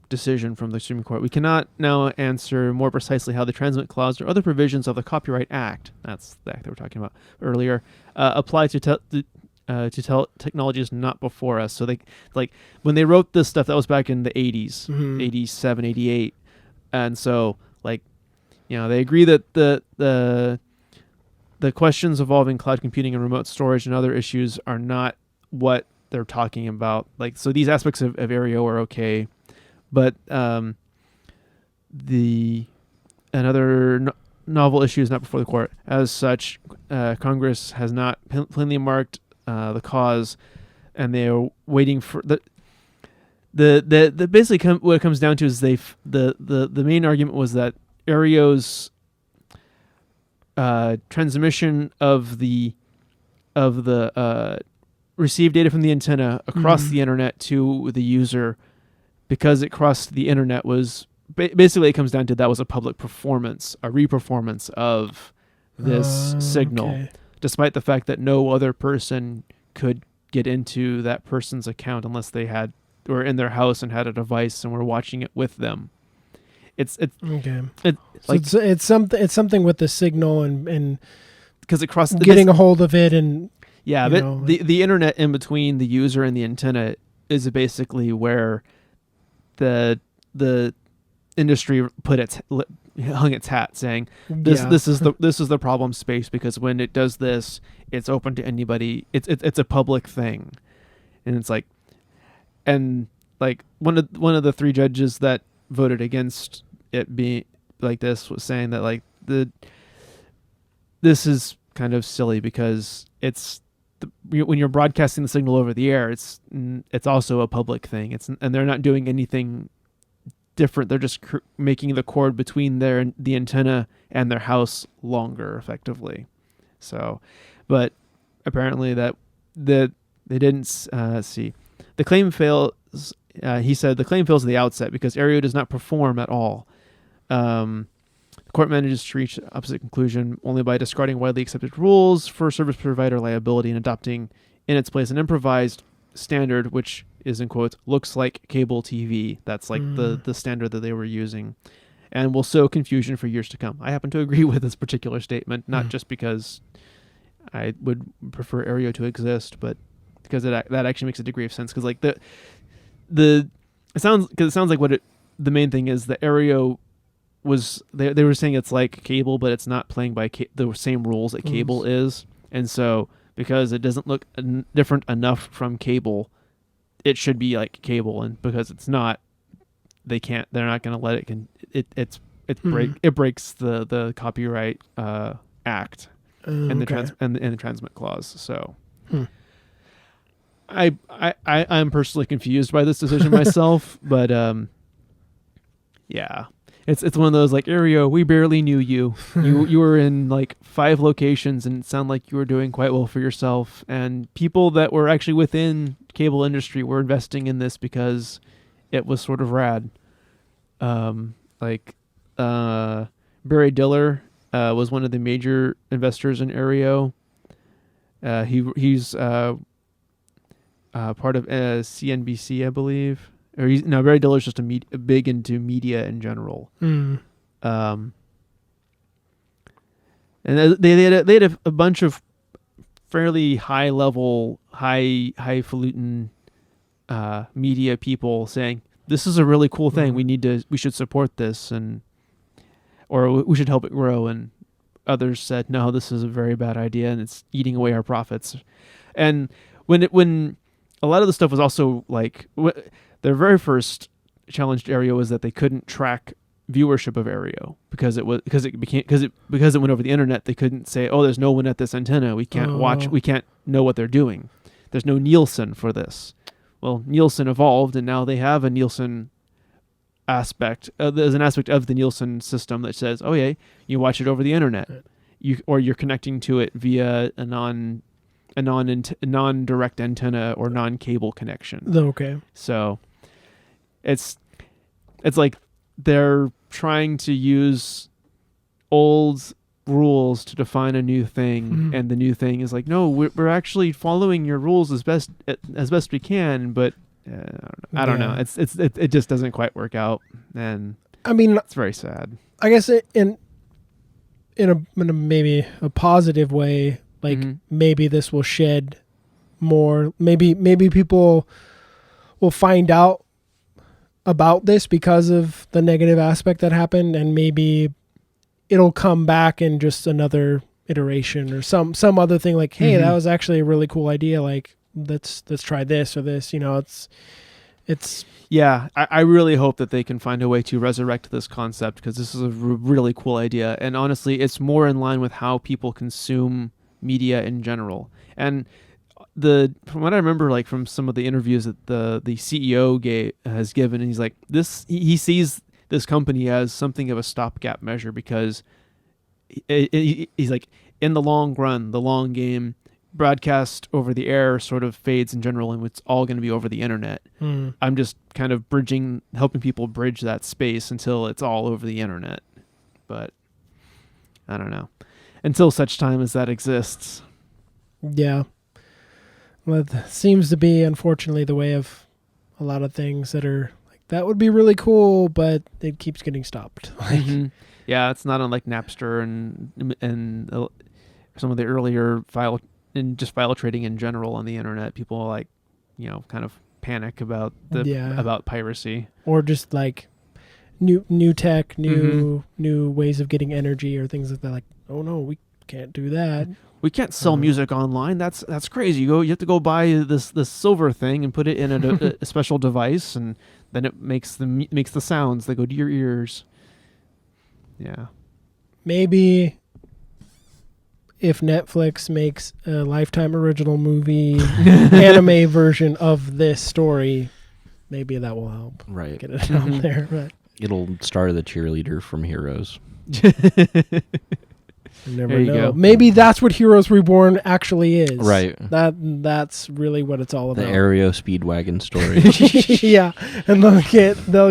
decision from the Supreme Court. We cannot now answer more precisely how the transmit clause or other provisions of the Copyright Act, that's the act that we're talking about earlier, apply to technologies not before us. So they, like, when they wrote this stuff, that was back in the 80s, 87, 88, and so like, they agree that the questions involving cloud computing and remote storage and other issues are not what they're talking about. Like, so these aspects of Aereo are okay, but another novel issue is not before the court. As such, Congress has not plainly marked the cause, and they are waiting for the basically what it comes down to is the main argument was that Aereo's transmission of the received data from the antenna across the internet to the user, because it crossed the internet, was basically, it comes down to that was a public performance, a reperformance of this signal, okay. despite the fact that no other person could get into that person's account unless they were in their house and had a device and were watching it with them. It's okay. Like, So it's something with the signal and because it crossed getting a hold of it, and but the internet in between the user and the antenna is basically where the industry hung its hat, saying this is the problem space, because when it does this, it's open to anybody. It's a public thing, and it's like, and like one of the three judges that voted against it being like this was saying that like this is kind of silly, because when you're broadcasting the signal over the air, it's also a public thing. And they're not doing anything different. They're just making the cord between the antenna and their house longer, effectively. So, but apparently they didn't see the claim fails. He said the claim fails at the outset because Aereo does not perform at all. The court manages to reach the opposite conclusion only by discarding widely accepted rules for service provider liability and adopting in its place an improvised standard, which is, in quotes, looks like cable TV. That's like the standard that they were using, and will sow confusion for years to come. I happen to agree with this particular statement, not just because I would prefer Aereo to exist, but because that actually makes a degree of sense. Because like it sounds like the main thing is the Aereo was they were saying it's like cable, but it's not playing by the same rules that cable is, and so because it doesn't look different enough from cable, it should be like cable, and because it's not, they're not going to let it breaks the Copyright Act and the transmit clause. So I'm personally confused by this decision myself, but yeah. It's one of those like, Aereo, we barely knew you. You were in like 5 locations and it sounded like you were doing quite well for yourself. And people that were actually within cable industry were investing in this because it was sort of rad. Barry Diller was one of the major investors in Aereo. He's part of CNBC, I believe. Barry Diller's just big into media in general. And they had a bunch of fairly high level, highfalutin media people saying, this is a really cool thing. We should support this, or we should help it grow. And others said, no, this is a very bad idea and it's eating away our profits. And when a lot of the stuff was also like, their very first challenge to Aereo was that they couldn't track viewership of Aereo because it went over the internet. They couldn't say, oh, there's no one at this antenna. We can't watch. We can't know what they're doing. There's no Nielsen for this. Well, Nielsen evolved, and now they have a Nielsen aspect. There's an aspect of the Nielsen system that says, "Oh yeah, you watch it over the internet, you're connecting to it via a non-direct antenna or non-cable connection." Okay. So it's like they're trying to use old rules to define a new thing, and the new thing is like, no, we're actually following your rules as best we can, but I don't know. It just doesn't quite work out, and I mean, it's very sad. I guess in a maybe a positive way, like maybe this will shed more. Maybe people will find out about this because of the negative aspect that happened, and maybe it'll come back in just another iteration or some other thing, like, hey, that was actually a really cool idea, like let's try this or this, it's yeah, I really hope that they can find a way to resurrect this concept, because this is a really cool idea, and honestly it's more in line with how people consume media in general. And from what I remember, like from some of the interviews that the CEO has given, and he's like, he sees this company as something of a stopgap measure, because he's like, in the long run, the long game, broadcast over the air sort of fades in general, and it's all going to be over the internet. I'm just kind of helping people bridge that space until it's all over the internet. But I don't know, until such time as that exists. Yeah. Well, that seems to be, unfortunately, the way of a lot of things that are like, that would be really cool, but it keeps getting stopped. Yeah, it's not unlike Napster and some of the earlier file trading in general on the internet. People like, kind of panic about about piracy, or just like new tech, new ways of getting energy or things like that. Like, oh no, we can't do that. We can't sell music online. That's crazy. You have to go buy this silver thing and put it in a special device, and then it makes the sounds that go to your ears. Yeah. Maybe if Netflix makes a Lifetime original movie anime version of this story, maybe that will help. Right. Get it out there. But It'll star the cheerleader from Heroes. you never There you know. go. Maybe that's what Heroes Reborn actually is. Right. That's really what it's all The about. Aereo Speedwagon story. Yeah, and they'll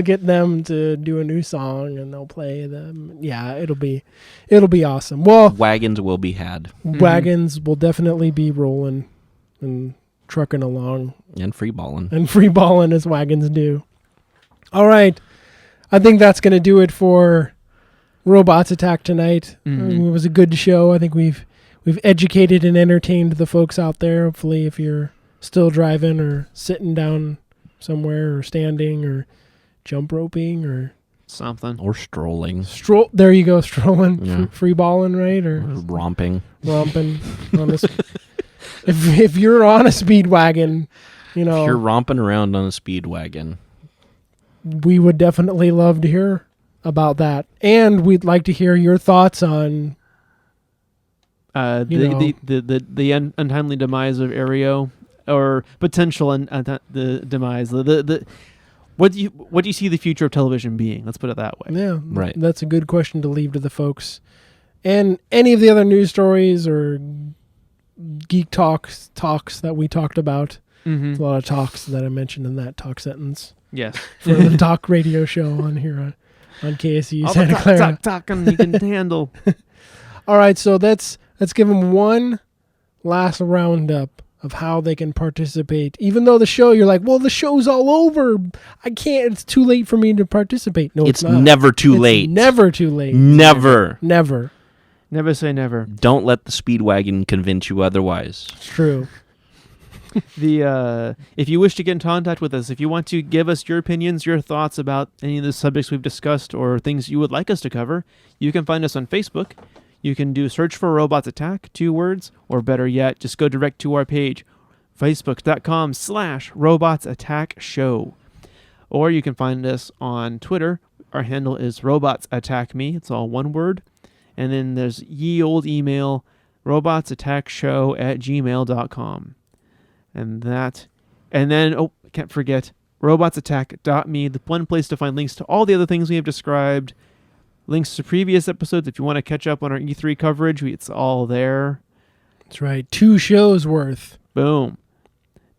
get them to do a new song, and they'll play them. Yeah, it'll be awesome. Well, Wagons will be had. wagons will definitely be rolling and trucking along And free balling. and free balling as wagons do. All right, I think that's gonna do it for Robots Attack tonight. It was a good show. I think we've educated and entertained the folks out there. Hopefully, if you're still driving or sitting down somewhere or standing or jump roping or Something. Or strolling. there you go, strolling, Yeah. free balling, right? Or Romping. romping. If you're on a speed wagon, If you're romping around on a Speedwagon. we would definitely love to hear about that. And we'd like to hear your thoughts on the untimely demise of Aereo, or potential the demise. What do you see the future of television being? Let's put it that way. Yeah, Right. That's a good question to leave to the folks. And any of the other news stories or geek talks that we talked about. There's a lot of talks that I mentioned in that talk sentence Yes. for the talk radio show on here on KSU All Santa the Clara. talking you can handle. All right, so let's give them one last roundup of how they can participate. Even though the show, you're like, well, the show's all over. I can't. It's too late for me to participate. No, it's not. Never too It's late. Never too late. Never. Never. Never say never. Don't let the Speedwagon convince you otherwise. It's true. If you wish to get in contact with us, if you want to give us your opinions, your thoughts about any of the subjects we've discussed or things you would like us to cover, you can find us on Facebook. You can do search for Robots Attack, 2 words, or better yet, just go direct to our page, facebook.com/Robots Attack Show. Or you can find us on Twitter. Our handle is Robots Attack Me. It's all one word. And then there's ye old email, robotsattackshow@gmail.com. And then, can't forget, robotsattack.me, the one place to find links to all the other things we have described, links to previous episodes. If you want to catch up on our E3 coverage, it's all there. That's right. 2 shows worth. Boom.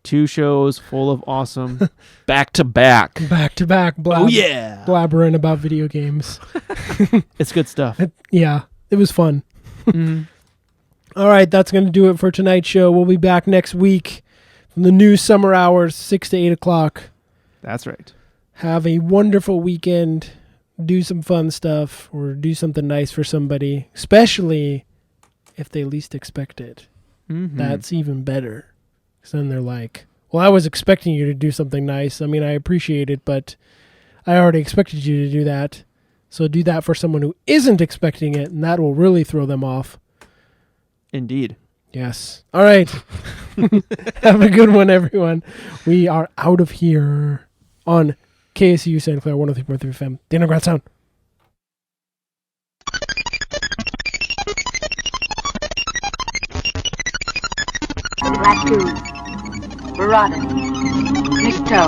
2 shows full of awesome. Back to back. Back-to-back blabbering about video games. It's good stuff. Yeah, it was fun. Mhm. All right, that's going to do it for tonight's show. We'll be back next week from the new summer hours, 6 to 8 o'clock. That's right. Have a wonderful weekend. Do some fun stuff or do something nice for somebody, especially if they least expect it. Mhm. That's even better. Because then they're like, well, I was expecting you to do something nice. I mean, I appreciate it, but I already expected you to do that. So do that for someone who isn't expecting it, and that will really throw them off. Indeed. Yes. All right. Have a good one, everyone. We are out of here on KSU St. Clair 103.3 FM. Dana Grant Sound. Raccoon, Verada, Nikto.